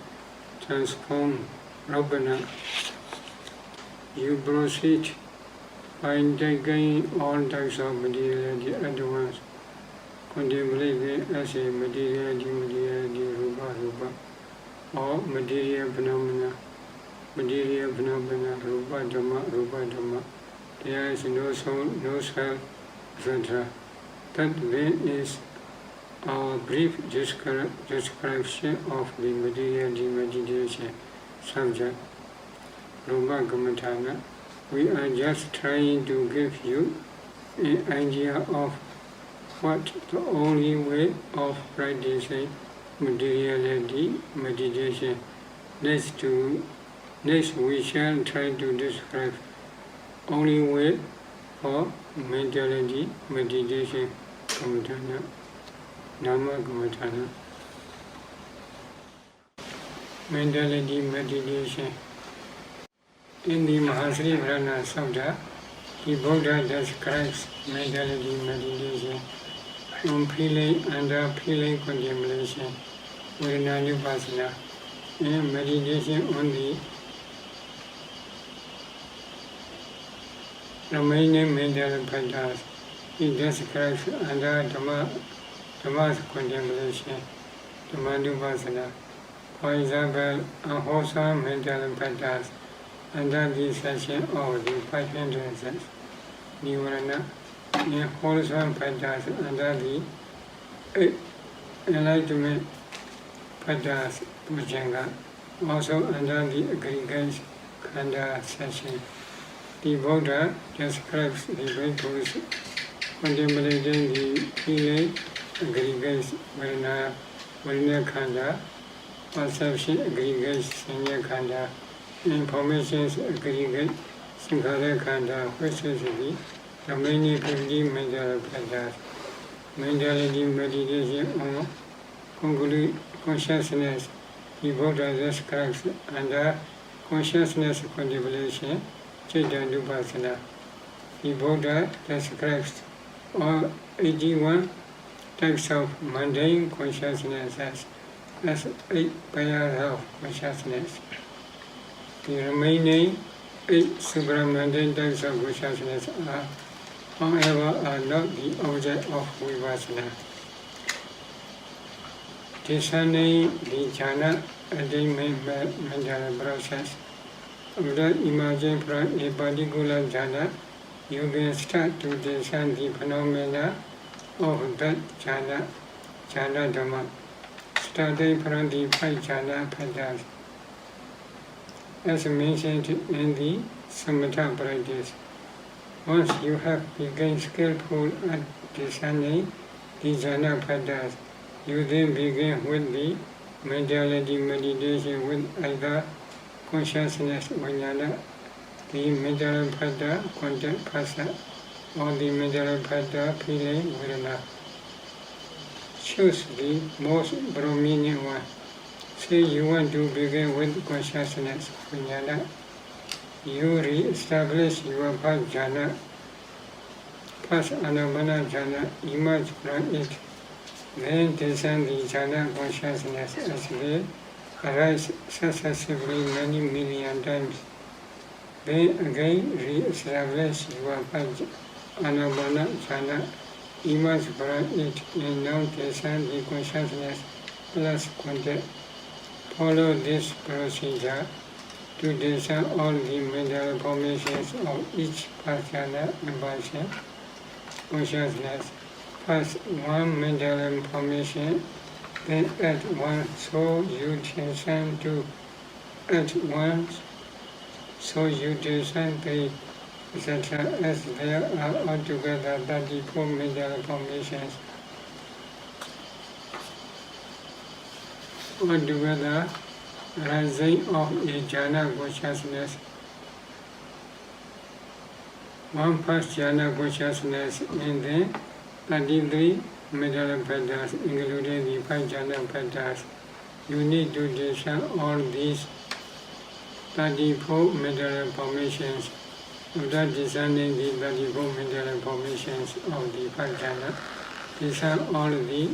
transform Rabana. You proceed by taking all types of materiality at once. Contemplate it as a materiality, rupa, or material phenomena, rupa dhamma. There is no soul, no self, etc. That then is a brief description of the materiality meditation subject, Rupa Kamatana. We are just trying to give you an idea of what the only way of practicing materiality meditation. Next we shall try to describe only way for mentality meditation, Kamatana, Nama Kamatana. Mentality meditation. In the Mahasri Vrana Sutta, the Buddha describes mentality meditation on feeling under feeling contemplation, Vipassana, and meditation on the remaining mental patterns. He describes under Dhamma's contemplation, Vipassana. For example, unwholesome mental patterns under the section of the 5 hindrances, Nivarana, and wholesome patterns under the enlightenment patterns, Bhujanga, also under the aggregate Khanda section. The Buddha describes the bhikkhus contemplating the feeling aggregates Varna Khanda, perception aggregates Sanya Khanda, informations aggregate Sankhara Khanda, which is the remaining 50 mental patterns. Mentality meditation on consciousness. The Buddha describes under consciousness contemplation, Vipassana. The Buddha describes all 81 types of mundane consciousness as 8 pairs of consciousness. The remaining 8 supramundane types of consciousness are, however, not the object of Vipassana. Discerning the jhana attainment mental process. After emerging from a particular jhana, you can start to discern the phenomena of that jhana dhamma, starting from the 5 jhana patterns. As mentioned in the Samatha practice, once you have become skillful at discerning the jhana patterns, you then begin with the mentality meditation with either consciousness vijnana, the mental pattern contact phasa, or the mental pattern feeling vedana. Choose the most prominent one. Say you want to begin with consciousness vijnana. You re-establish your first jhana, first anapana jhana, emerge from it. Then discern the jhana consciousness as they arise successively many million times. Then again re-establish your first anapana jhana, emerge from it, and now discern the consciousness plus contact. Follow this procedure to discern all the mental formations of each past jhana and consciousness. First one mental information, then at one so you discern two, at once so you discern three, etc. as there are altogether 34 mental formations. Altogether, rising of a jhana consciousness. One first jhana consciousness and then 33 mental patterns, including the 5 jhana patterns. You need to discern all these 34 mental formations. After discerning the 34 mental formations of the 5 jhana, discern all the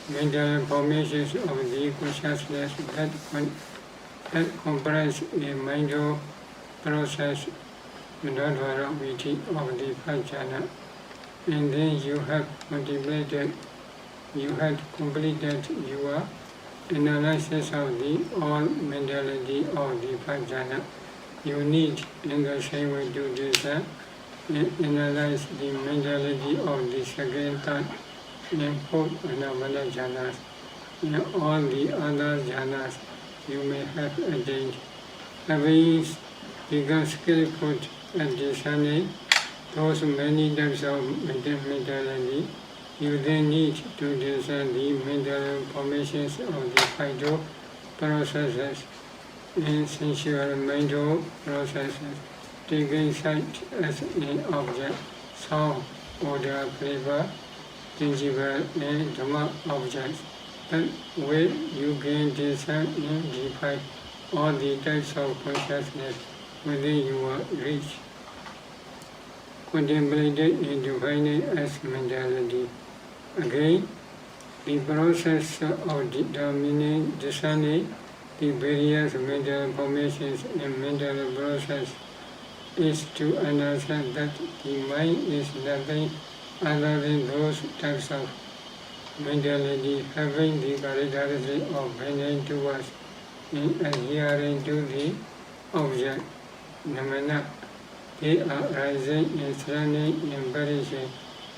mental formations of the consciousness that comprise a mental process without variety of the five jhana. And then you have completed your analysis of the all mentality of the five jhana. You need in the same way to do this, analyze the mentality of the second, third, and fourth phenomena jhanas. In all the other jhanas you may have attained. Having become skillful at discerning those many types of mentality, you then need to discern the mental formations of the vital processes and sensual mental processes, taking sight as an object, sound, odor, flavor, tangible and Dhamma objects. But when you can discern and define all the types of consciousness within your reach, contemplated and defined as mentality. Again, the process of determining, discerning the various mental formations and mental process is to understand that the mind is nothing other than those types of mentality having the characteristic of bending towards and adhering to the object, phenomena. They are rising and standing and perishing.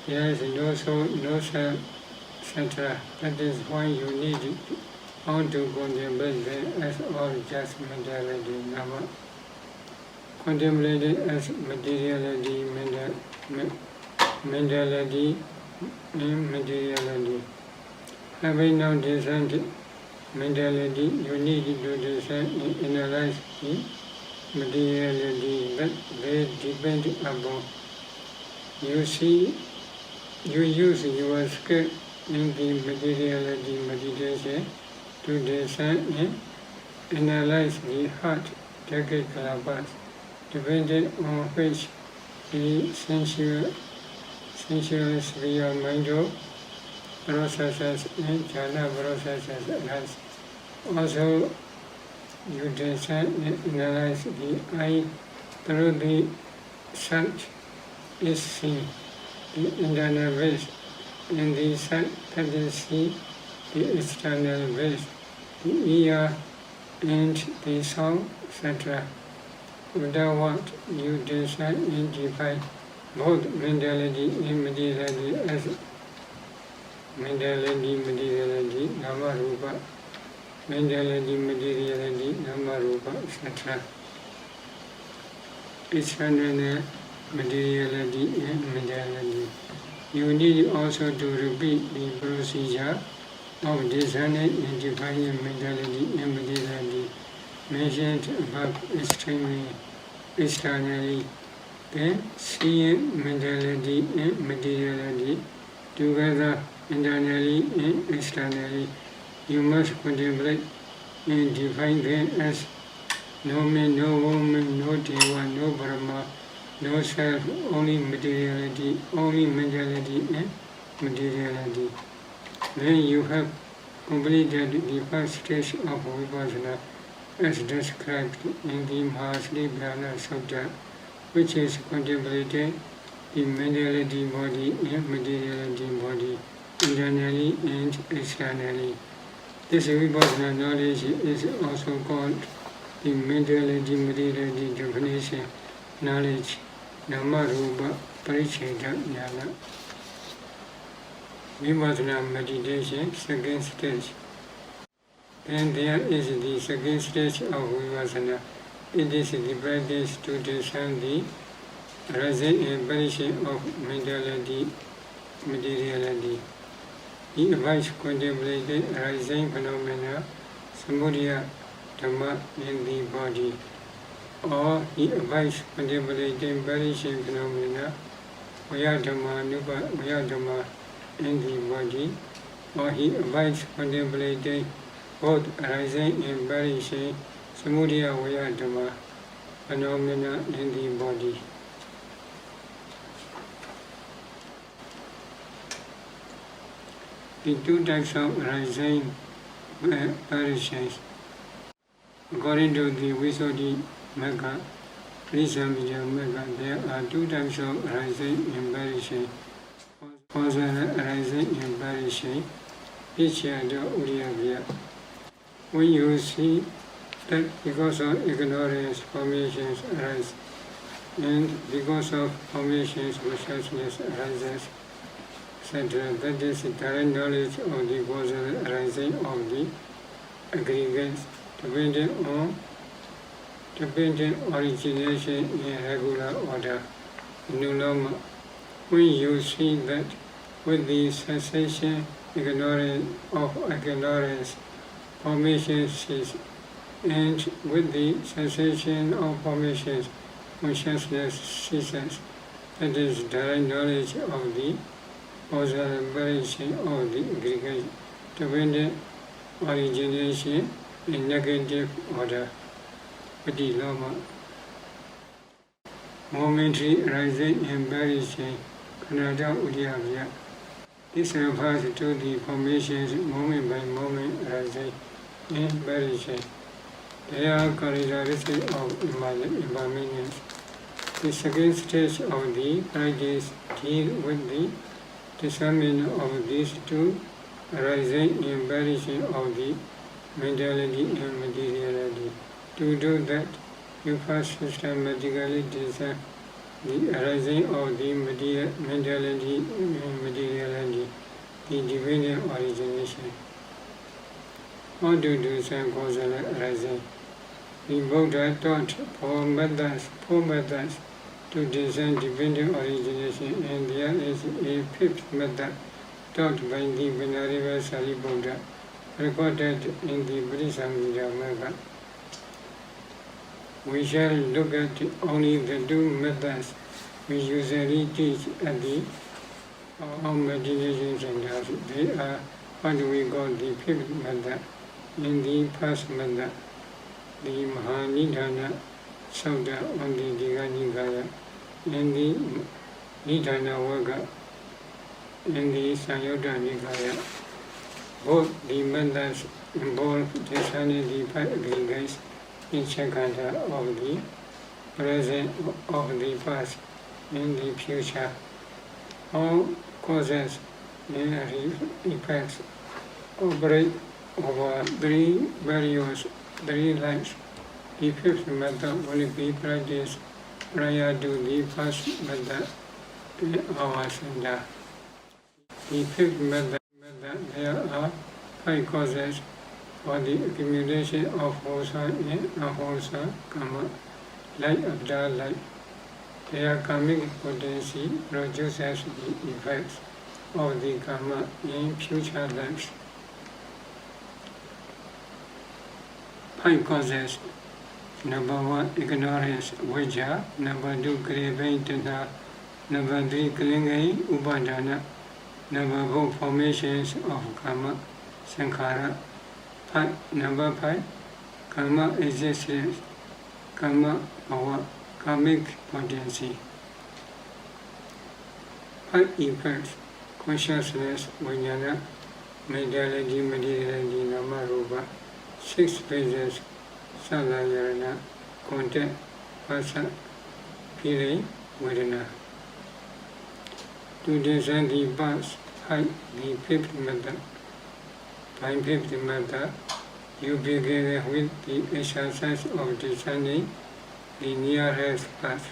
There is no soul, no self, etc. That is why you need how to contemplate them as all just mentality, nama. Contemplated as materiality, mentality, and materiality. Having now discerned mentality, you need to discern and analyze the materiality that they depend upon. You use your skill in the materiality meditation to discern and analyze the heart decade depending on which the sensual sphere mental processes and jhana processes arise. Also, you discern and analyze the eye through the sight is seen, the internal ways, and the sight that is seen, the external ways, the ear and the sound, etc. Without what you discern and define both mentality and materiality as mentality, materiality, nama rupa, mentality, materiality, nama rupa, etc. External materiality and mentality. You need also to repeat the procedure of discerning and defining mentality and materiality mentioned above externally. Then, seeing mentality and materiality together internally and externally, you must contemplate and define them as no man, no woman, no deva, no Brahma, no self, only materiality, only mentality and materiality. Then you have completed the first stage of Vipassana as described in the Mahasrivana Sutta, which is contemplating the mentality body and materiality body internally and externally. This Vipassana knowledge is also called the mentality materiality definition knowledge, nama rupa paricheda jnana. Vipassana meditation, second stage. Then there is the second stage of Vipassana. It is the practice to discern the rising and perishing of mentality, materiality. He avoids contemplated rising phenomena, samudaya dhamma in the body. Or he avoids contemplating perishing phenomena, vaya dhamma in the body. Or he avoids contemplating both rising and perishing samudaya vaya dhamma phenomena in the body. the two types of arising perishes. According to the Visuddhi Magga, Magga, there are two types of arising and perishing. Causal arising and perishing, Vichada Udiyavya. When you see that because of ignorance formations arise, and because of formations consciousness arises, etc. That is direct knowledge of the causal arising of the aggregates dependent origination in regular order. No longer. When you see that with the cessation of ignorance, formation ceases, and with the cessation of formations, consciousness ceases. That is direct knowledge of the causal variation of the aggregate, dependent origination in negative order. Padilama. Momentary arising and perishing, Kanada Udiyavya. This refers to the formations moment by moment arising and perishing. They are characteristic of impermanence. The second stage of the practice deals with the discernment of these two, arising and perishing of the mentality and materiality. To do that, you first systematically discern the arising of the mentality and materiality, the dependent origination. How to discern causal arising? The Buddha taught four methods to discern dependent origination, and there is a fifth method taught by the Venerable Sariputta, recorded in the Vipassana. We shall look at only the two methods we usually teach at the meditation centers. They are what we call the fifth method. In the first method, the Mahanidhana Sutta on the Digha Nikaya, and the Nidhana Vagga in the Samyutta Nikaya. Both the methods involve discerning the five aggregates in Chakanta of the present, of the past, and the future. All causes and effects operate over three lives. The fifth method will be practiced prior to the first method in our center. The fifth method, there are five causes for the accumulation of wholesome and unwholesome karma, life after life. Their karmic potency produces the effects of the karma in future lives. Five causes. Number one, ignorance, vijja. Number two, craving, tanha. Number three, clinging, upadana. Number four, formations of karma, sankhara. Number five, karma existence, karma power, karmic potency. Five effects: consciousness, vijnana, mentality, materiality, nama, rupa. Six phases: sadhayarana, contact, phassa, feeling, vedana. To discern the past, the fifth method. By fifth method, you begin with the exercise of discerning the nearest past.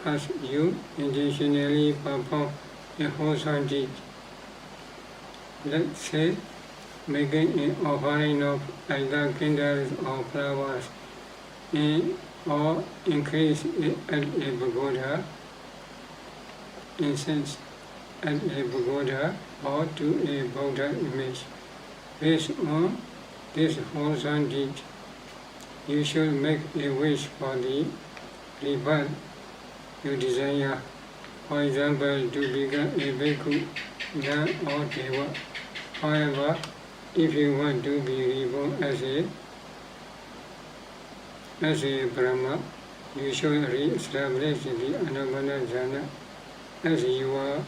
First, you intentionally perform a wholesome deed. Let's say, making an offering of either candles or flowers, or increase it at a pagoda, incense at a pagoda, or to a Buddha image. Based on this wholesome deed, you should make a wish for the rebirth you desire. For example, to become a bhikkhu, nun or deva. However, if you want to be reborn as a Brahma, you should re-establish the Anapana Jhana as your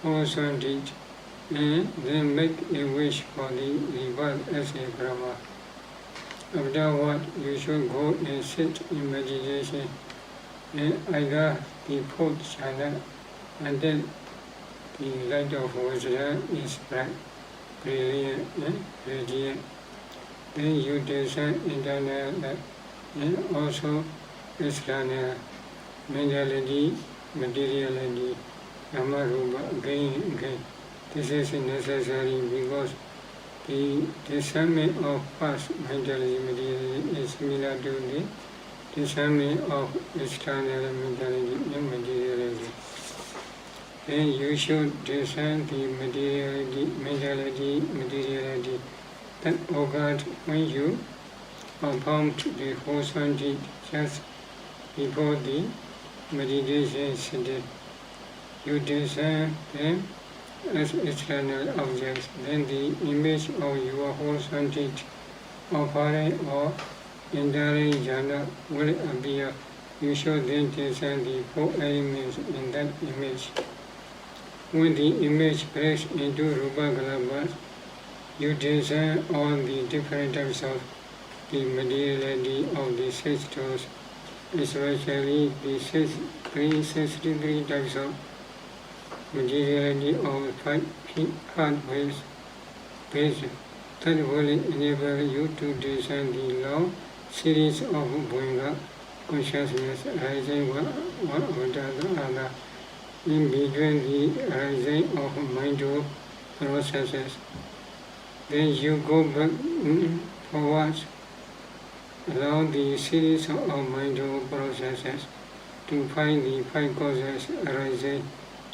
wholesome deed. and then make a wish for the rebirth as a karma. Afterward, you should go and sit in meditation and either the fourth jhana until the light of wisdom is bright, brilliant, and radiant. Then you descend internal light and also external mentality, materiality, Nama-rupa, again and again. This is necessary because the discernment of past mentality materiality is similar to the discernment of external mentality and materiality. Then you should discern the mentality that occurred when you performed the wholesome deed just before the meditation sitting. You discern them as external objects, then the image of your wholesome deed, offering or enduring jhana will appear. You should then discern the four elements in that image. When the image breaks into rupa kalabas, you discern all the different types of the materiality of the six doors, especially the 63 types of materiality of 5 heart waves. That will enable you to discern the long series of Buddha consciousness arising one after the other in between the arising of mindful processes. Then you go back forward along the series of mindful processes to find the 5 causes arising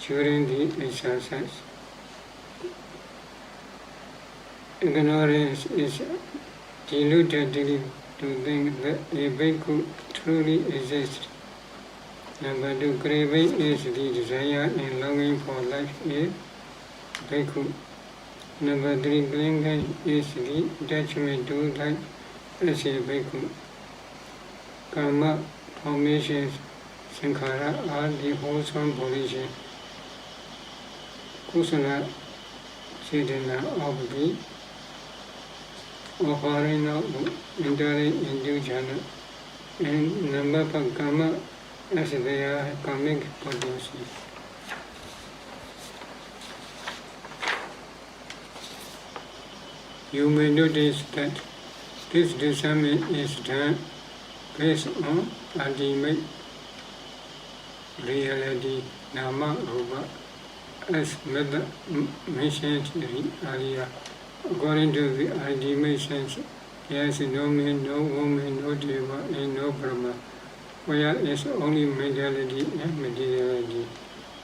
during the exercise. Ignorance is deluded to think that a bhikkhu truly exists. Number 2, craving is the desire and longing for life is bhikkhu. Number 3, clinging is the attachment to life as a bhikkhu. Karma, formations, sankhara are the wholesome volition. Kusala, chetana of the offering of entering into jhana, and number of karma as they are karmic potencies. You may notice that this discernment is done based on ultimate reality, nama rupa, as mentioned earlier. According to the ultimate sense, there is no man, no woman, no deva, and no Brahma, where is only mentality and materiality.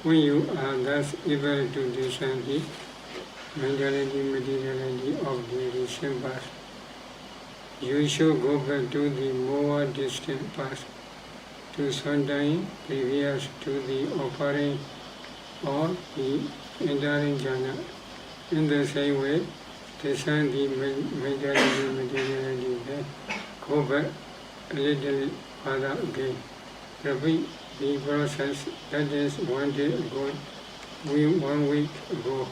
When you are thus able to discern the mentality, materiality of the recent past, you should go back to the more distant past, to sometime previous to the offering or the entering jhana. In the same way, discern the mentality, materiality, then go back a little further again. Repeat the process that is 1 day ago, 1 week ago,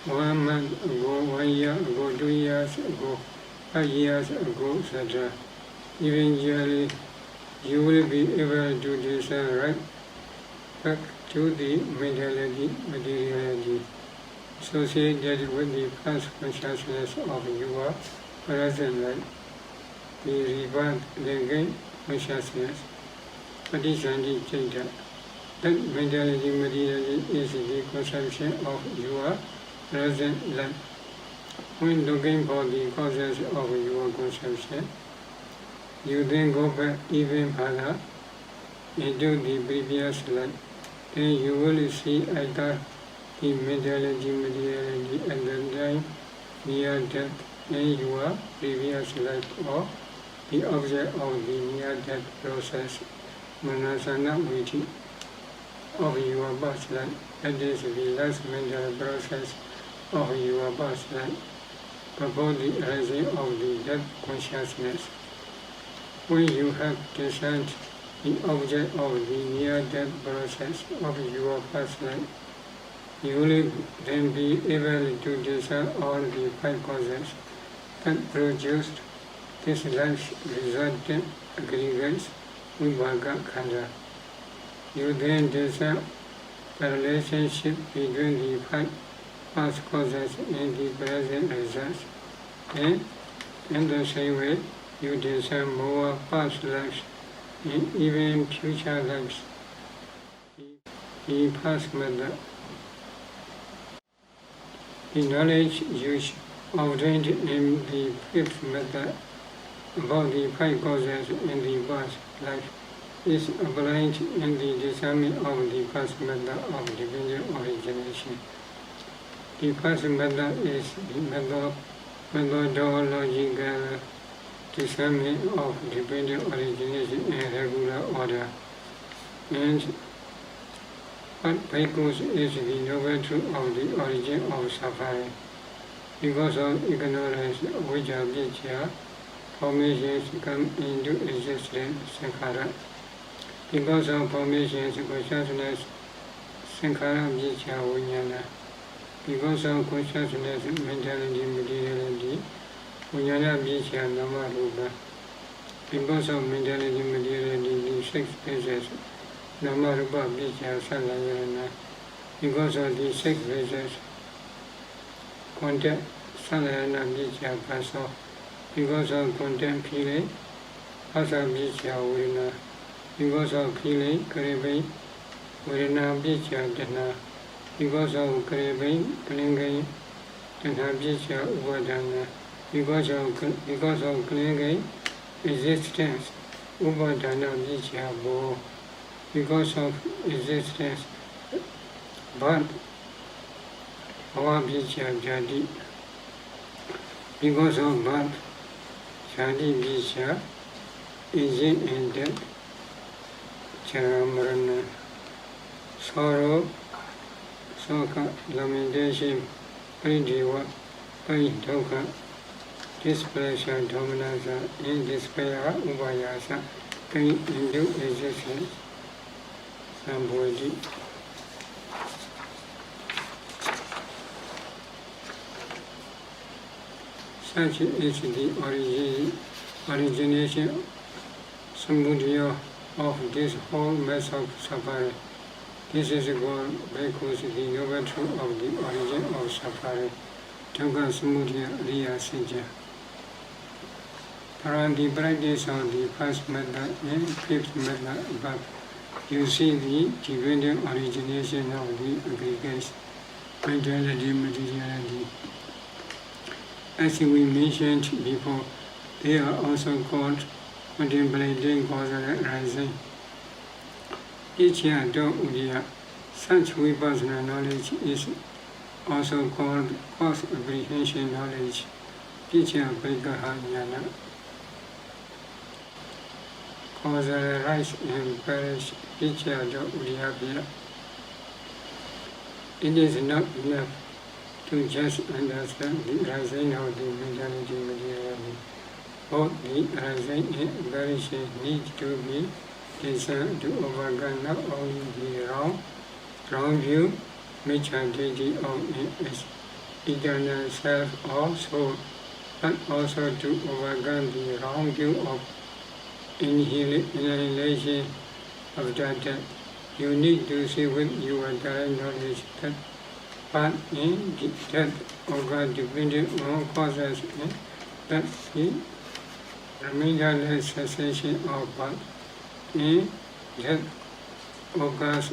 1 month ago, 1 year ago, 2 years ago, 5 years ago, etc. Eventually, you will be able to discern right back to the mentality, materiality, associated with the past consciousness of your present life, the rebirth, again consciousness, Patichanti Chaita. That mentality, materiality is the conception of your present life. When looking for the causes of your conception, you then go back even further into the previous life. Then you will see either the mentality, materiality at the time near death in your previous life, or the object of the near-death process, manasana viti, of your past life. That is the last mental process of your past life, before the arising of the death consciousness. When you have discerned the object of the near-death process of your past life, You will then be able to discern all the 5 causes that produced this life's resultant aggregates vibhaka khanda. You then discern the relationship between the 5 past causes and the present results, and in the same way, you discern more past lives and even future lives. The past method. The knowledge you obtained in the 5th method about the 5 causes in the past life is applied in the discernment of the first method of dependent origination. The first method is the methodological discernment of dependent origination in regular order, and what precludes is the noble truth of the origin of suffering. Because of ignorance, which are nature, formations come into existence, sankhara. Because of formations, consciousness, sankhara, nature, vijnana. Because of consciousness, mentality, materiality, vijnana, nature, nama, rupa. Because of mentality, materiality, the 6 phases, nama, rupa, nature, salayana. Because of the 6 phases, contact, salayana, nature, paso. Because of content, feeling, asa, nature, vedana. Because of feeling, craving, vedana, nature, jhana. Because of craving, clinging, jhana, nature, upadana. Because of clinging, existence, upadana, nature, bo. Because of existence, birth, bhava, nature, jadi. Because of birth, jadi, nature, aging and death, charamarana, sorrow, sokha, lamentation, parideva, paridokha, displeasure, dominance, and despair, upayasa, pain into existence, sambodhi. Such is the origination, samudaya of this whole mass of suffering. This is called because the noble truth of the origin of suffering. Dukkha samudaya riya sijja. From the practice of the first method and 5th method above, you see the dependent origination of the aggregates, mentality, materiality. As we mentioned before, they are also called contemplating causal arising. Such vipassana knowledge is also called cause apprehension knowledge. Causal arise and perish. It is not enough to just understand the arising of the mentality materiality. Both the arising and perishing need to be discerned to overcome not only the wrong view, mentality of its eternal self or soul, but also to overcome the wrong view of annihilation of that. You need to see with your direct knowledge that but in that occurs dependent on causes, that the remaining cessation of birth, and that occurs,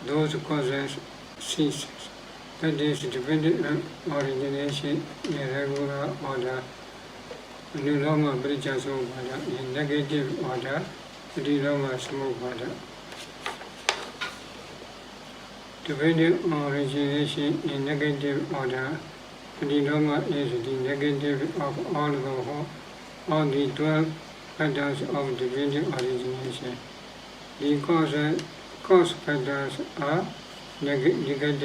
those causes cease. That is dependent on origination in regular order, nulama brijaso order, in negative order, nulama smoke order. Dependent on origination in negative order, Pradidhamma is the negative of all the 12 factors of dependent origination. The cause factors are negated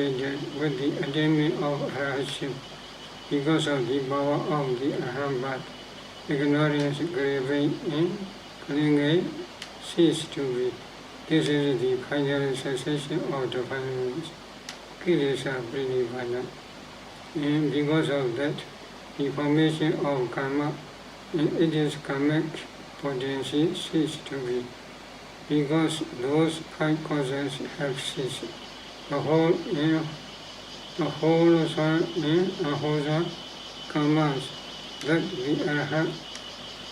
with the attainment of arahantship because of the power of the aham, ignorance, craving, and clinging cease to be. This is the final cessation of the final kilesa pranidhana. And because of that, the formation of karma and its karmic potency cease to be. Because those 5 causes have ceased, the whole unwholesome karmas that the Arhat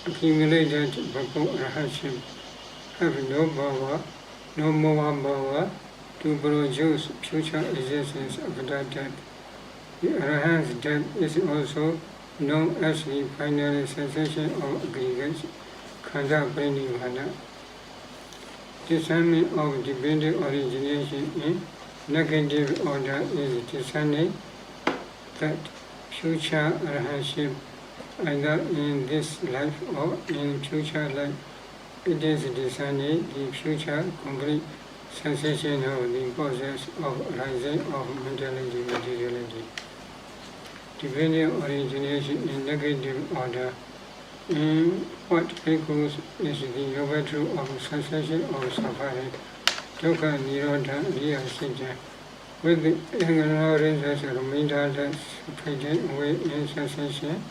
accumulated before Arhatship have no more power to produce future existence after death. The Arhat's death is also known as the final cessation of aggregates, Khanda Pranidhana. Discernment of dependent origination in negative order is discerning that future arhatship either in this life or in future life. It is discerning the future complete cessation of the process of arising of mentality materiality. Dependent origination in negative order. In what equals is the noble truth of cessation of suffering, dukkha nirodha realization. With the ignorance as a remainder that faded away in cessation,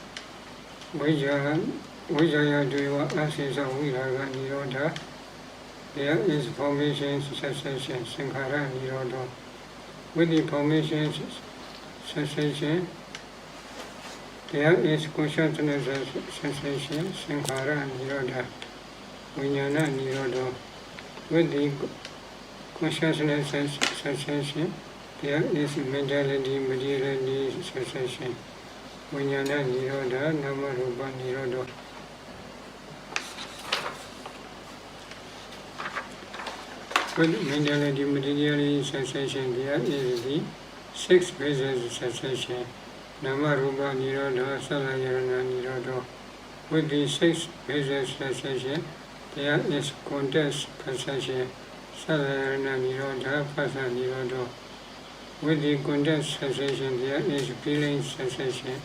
vijaya deva asisa viraga nirodha, there is formation cessation, sankhara nirodha. With the formation cessation, there is consciousness cessation, sankhara nirodha, vijnana nirodha. With the consciousness cessation, there is mentality, materiality cessation, vijnana nirodha, nama rupa nirodha. With mentality, materiality cessation, there is the 6 phases cessation. Nama Rupa Nirodha Salayana Nirodha. With the 6 phases cessation, there is context cessation, Salayana Nirodha Pasa Nirodha. With the context cessation, there is feeling cessation,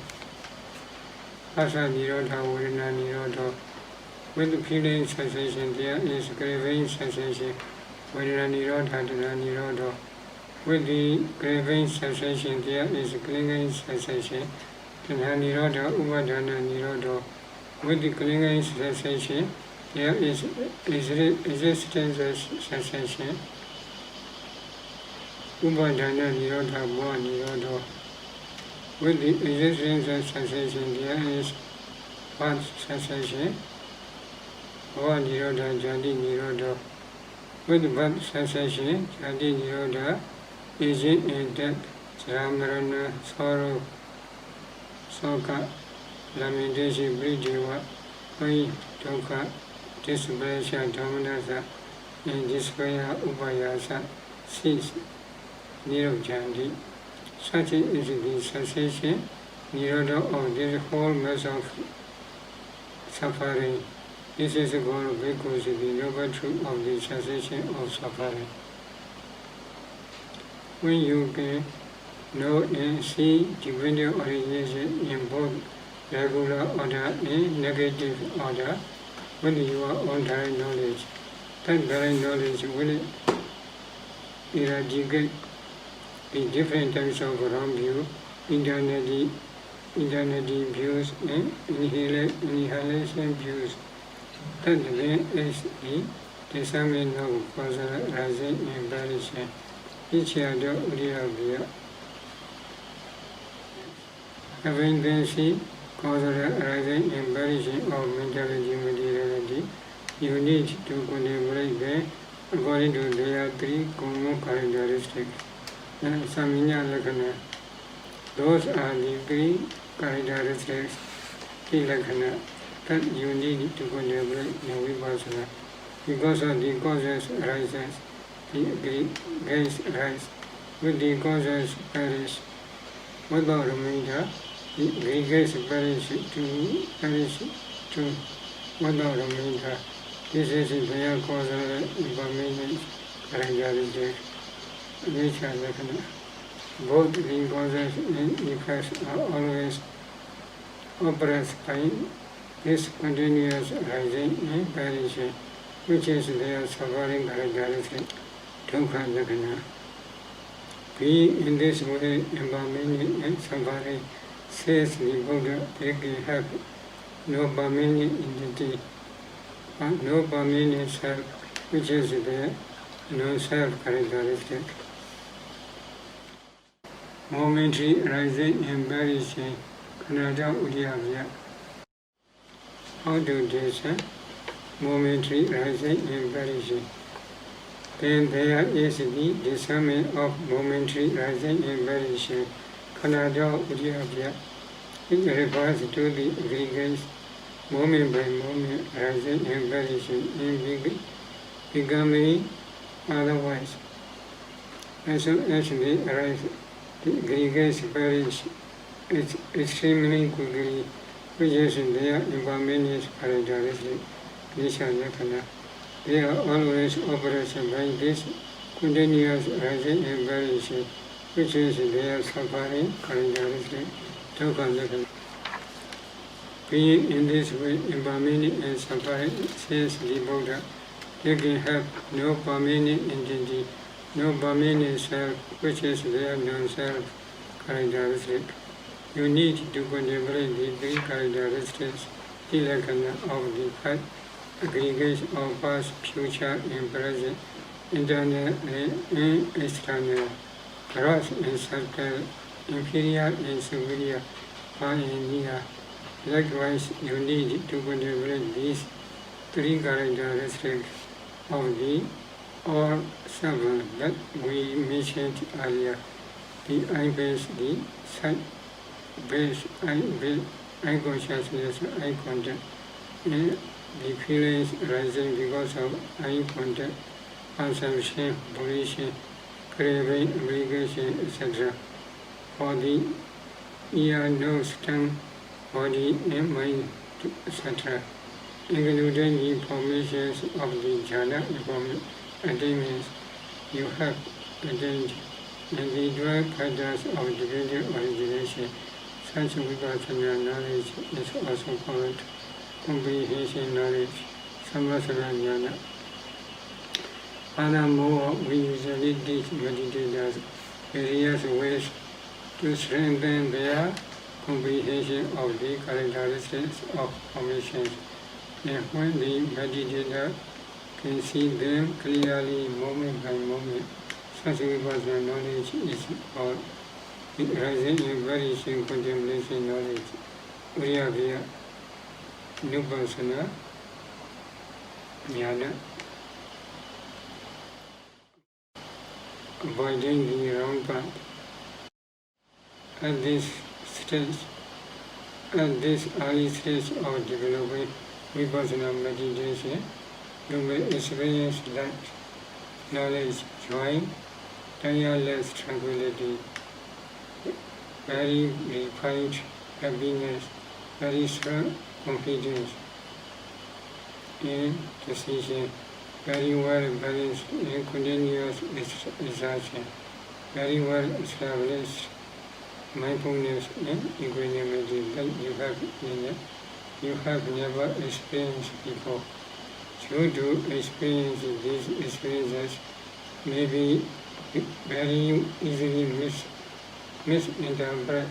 Pasa Nirodha Vedana Nirodha. With the feeling cessation, there is craving cessation, Vedana Nirodha Dana Nirodha. With the craving cessation, there is clinging cessation, Tanha Nirodha, Upadana Nirodha. With the clinging cessation, there is existence cessation, Upadana Nirodha, Bhava Nirodha. With the existence cessation, there is birth cessation, Bhava Nirodha, Jadi Nirodha. With the birth cessation, Jadi Nirodha, aging and death, Sramarana, sorrow, soka, lamentation, bridiva, pain, dukkha, displeasure, dominasa, and despair, upayasa, cease, nirojandi. Such is the cessation, nirodha of this whole mass of suffering. This is called because the noble truth of the cessation of suffering. When you can know and see dependent origination in both regular order and negative order, when you are on direct knowledge, that direct knowledge will eradicate the different types of wrong view, internally views and inhalation views. That then is the discernment of causal arising and vanishing. Ichiyado Uriyaviya. Having then seen causal arising and vanishing of mentality materiality, you need to collaborate them according to their 3 common characteristics. Saminya Lakkhana. Those are the 3 characteristics, Lakkhana, that you need to collaborate in Vipassana. Because of the causes arises, the gains arise. With the causes perish, without remainder, the gains perish to without remainder. This is their causal information characteristic. Nature Lakkhana. Both the causes and effects are always oppressed by this continuous rising and perishing. which is their suffering characteristic, dukkha lakkhana. Being in this way, impermanent and suffering, says the Buddha, they can have no permanent entity, but no permanent self, which is their non-self characteristic. Momentary arising and vanishing, Kanada Udiyavya. How do they say? Momentary arising and vanishing. Then there is the discernment of momentary rising and vanishing, Kanada Udiyavya. It refers to the aggregates, moment by moment, rising and vanishing, and becoming otherwise. As soon as they arise, the aggregates vanish extremely quickly, which is their impermanent characteristic, Nisha. They are always operated by this continuous rising and vanishing, which is their suffering characteristic, dukkha. Being in this way, impermanent and suffering, says the Buddha, they can have no permanent entity, no permanent self, which is their non-self characteristic. You need to contemplate the three characteristics, the lakkhana of the five aggregates of past, future, and present, internal and external, gross and subtle, inferior and superior, far and near. Likewise, you need to contemplate these three characteristics of the all seven that we mentioned earlier: the eye-based, the sight-based, eye consciousness, eye contact, and the feelings arising because of eye contact, perception, volition, craving, obligation, etc. For the ear, nose, tongue, body, and mind, etc., including the formations of the jhana attainments you have attained, and the 12 factors of dependent origination. Such vipassana knowledge is also called comprehension knowledge, samatha jnana. Furthermore, we usually teach meditators various ways to strengthen their comprehension of the characteristics of formations. And when the meditator can see them clearly moment by moment, such vipassana knowledge is called the rising and vanishing contemplation knowledge, Uriyavya, Vipassana, Jhana. Avoiding the wrong path. At this early stage of developing vipassana meditation, you may experience light, knowledge, joy, tireless tranquility, very refined happiness, very strong confidence in decision, very well balanced and continuous exertion, very well established mindfulness and equanimity that you have never experienced before. Due to experience these experiences may be very easily misinterpreted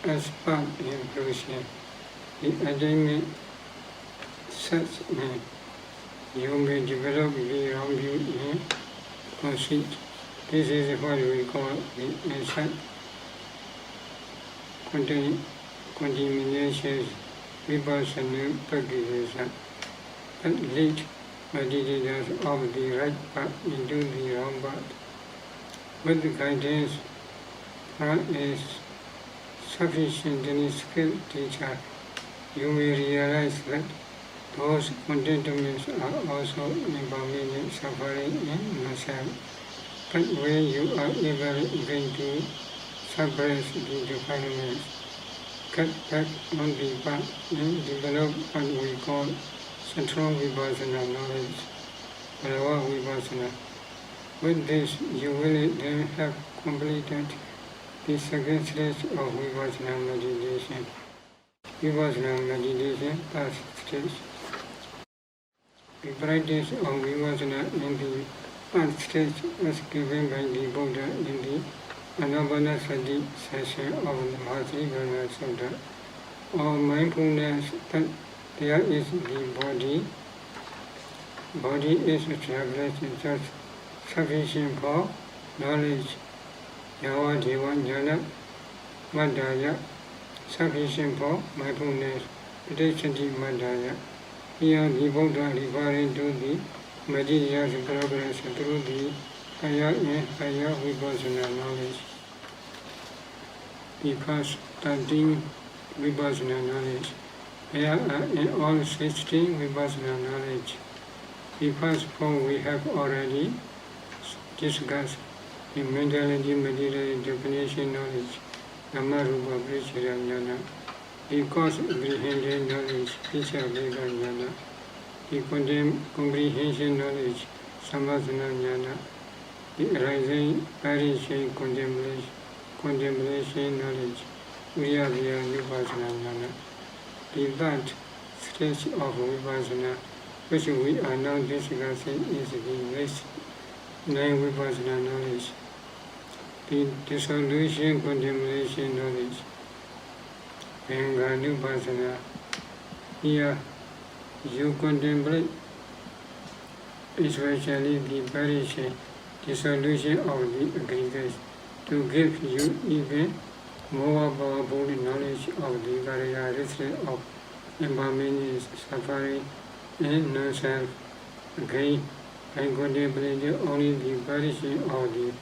as part impression. The attainment such may you may develop the wrong view and conceit. This is what we call the insight contamination vipassana practices that lead meditators of the right path into the wrong path. With the guidance from a sufficiently skilled teacher, you may realize that those contentments are also impermanent suffering in yourself. But when you are able even to suppress the defilements, cut back on the path and develop what we call central vipassana knowledge, Bhagavad Vipassana. With this, you will then have completed the second stage of vipassana meditation. Vipassana meditation, first stage. The practice of vipassana in the first stage was given by the Buddha in the Anapanasati session of the Mahatripurana Sutta. Or mindfulness that there is the body. Body is established just sufficient for knowledge. Yawa Deva Jhana Madhya, sufficient for mindfulness. Practically Madhya. Here the Buddha referring to the material progress through the higher and higher vipassana knowledge. The first starting vipassana knowledge. There are in all 16 vipassana knowledge. The first four we have already discussed. The mentality material definition knowledge, Nama Rupa Prachara Jnana. The cause apprehended knowledge, Picha Veda Jnana. The comprehension knowledge, Samatha Jnana. The arising, perishing contemplation knowledge, Viya Vipassana Jnana. The third stage of Vipassana, which we are now discussing, is the next 9 Vipassana knowledge. The dissolution contemplation knowledge, Vipassana. Here you contemplate especially the perishing dissolution of the aggregates to give you even more powerful knowledge of the characteristics of impermanence, suffering, and non-self. Again, I contemplated only the perishing of the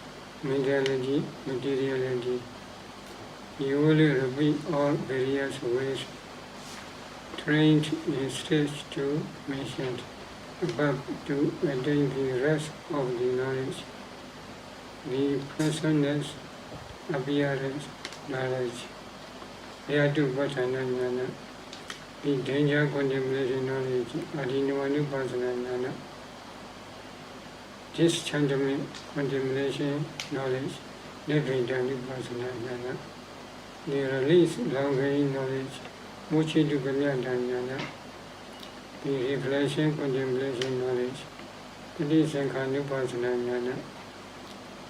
mentality, materiality. You will repeat all various ways trained in stage 2 mentioned above to attain the rest of the knowledge. The person's appearance knowledge. Vipassana Jnana. The danger contemplation knowledge, Adinavanupassana Jnana. Dischargement contemplation knowledge, Vipassana Jnana. The release longing knowledge, Mojirieso Jnana. The reflection contemplation knowledge, Vipassana Jnana.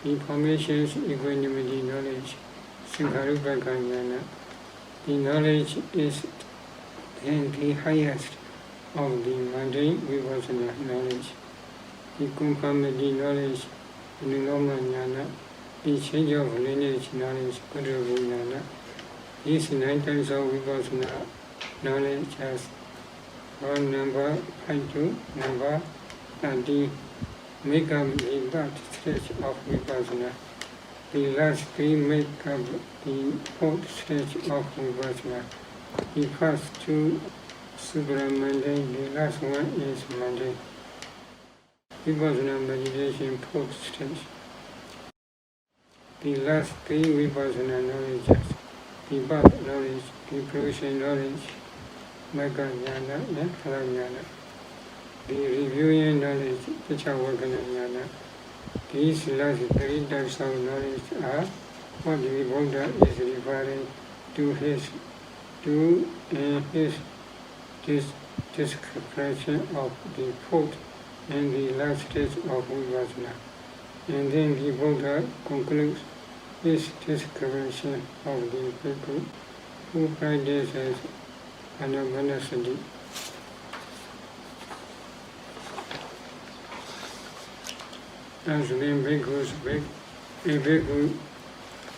The formations equanimity knowledge, Sankharupa Jnana. The knowledge is then the highest of the mundane vipassana knowledge. The conformity knowledge, Niloma Jnana. The change of lineage knowledge, Go령으로 Jnana. These 9 types of vipassana knowledge has one number 5 to number 30 make up the third stage of vipassana. The last 3 make up the fourth stage of vipassana. The first 2 supramundane, the last one is mundane. Vipassana meditation fourth stage. The last 3 vipassana knowledges, the birth knowledge, the fruition knowledge, Magga Jnana and Phala Jnana. The reviewing knowledge, Pichavakana Jnana. These last 3 types of knowledge are what the Buddha is referring to in his description of the fourth and the last stage of vipassana. And then the Buddha concludes his description of the people who practices Anapanasati. As then bhikkhus a bhikkhu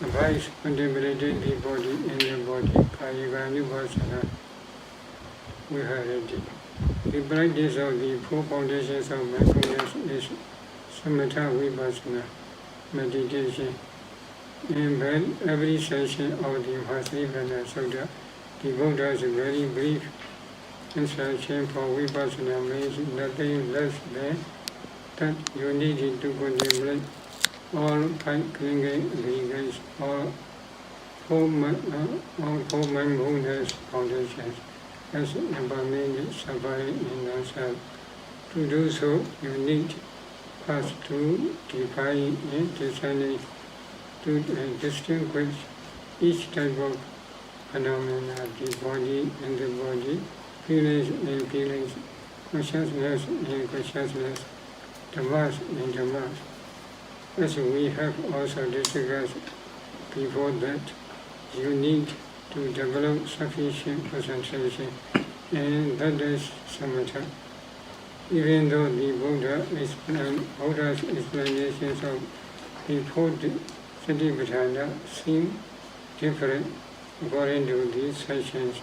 advice contemplated the body and the body, Kayika Vipassana Viharati. The practice of the 4 foundations of mindfulness is Samatha Vipassana meditation. In every session of the Mahatripurana Sutta, the Buddha's very brief instruction for Vipassana means nothing less than that you need to contemplate all 5 clinging aggregates, all 4 mindfulness foundations, as impermanent, suffering, and non-self. To do so, you need first to define and distinguish each type of phenomena, the body and the body, feelings and feelings, consciousness in consciousness, Dhammas in Dhammas. As we have also discussed before that, you need to develop sufficient concentration, and that is samatha. Even though the Buddha's explanations of the fourth Satipatthana seem different according to these sessions,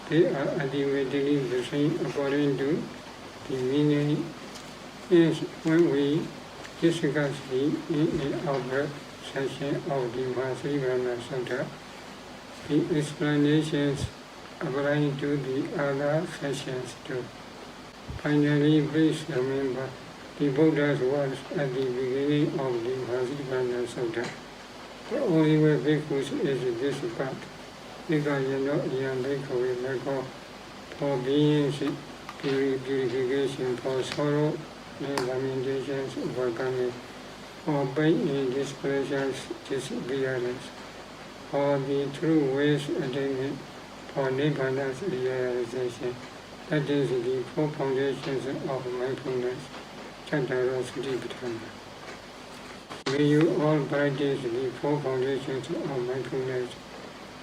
they are ultimately the same according to the meaning. Is when we discuss the in-and-out section of the Mahasattipatthana Sutta, the explanations applying to the other sessions too. Finally, please remember the Buddha's words at the beginning of the Mahasattipatthana Sutta. The only way bhikkhus is this path. Nikayano yan bhikkhu mekho, for being purification, for sorrow and lamentations overcoming, for pain and displeasures disappearance, for the true ways attainment, for nibbana's realization. That is the four foundations of mindfulness, Chattara Satipatthana. May you all practice the four foundations of mindfulness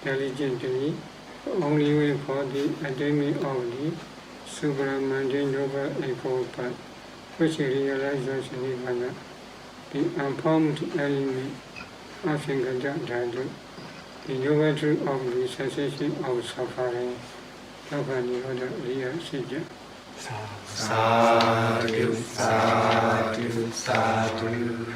diligently, only way for the attainment of the supramundane noble eightfold path, which realizes Nibbana, the unformed element of Sankata, the noble truth of the cessation of suffering. Sadhu, sadhu, sadhu.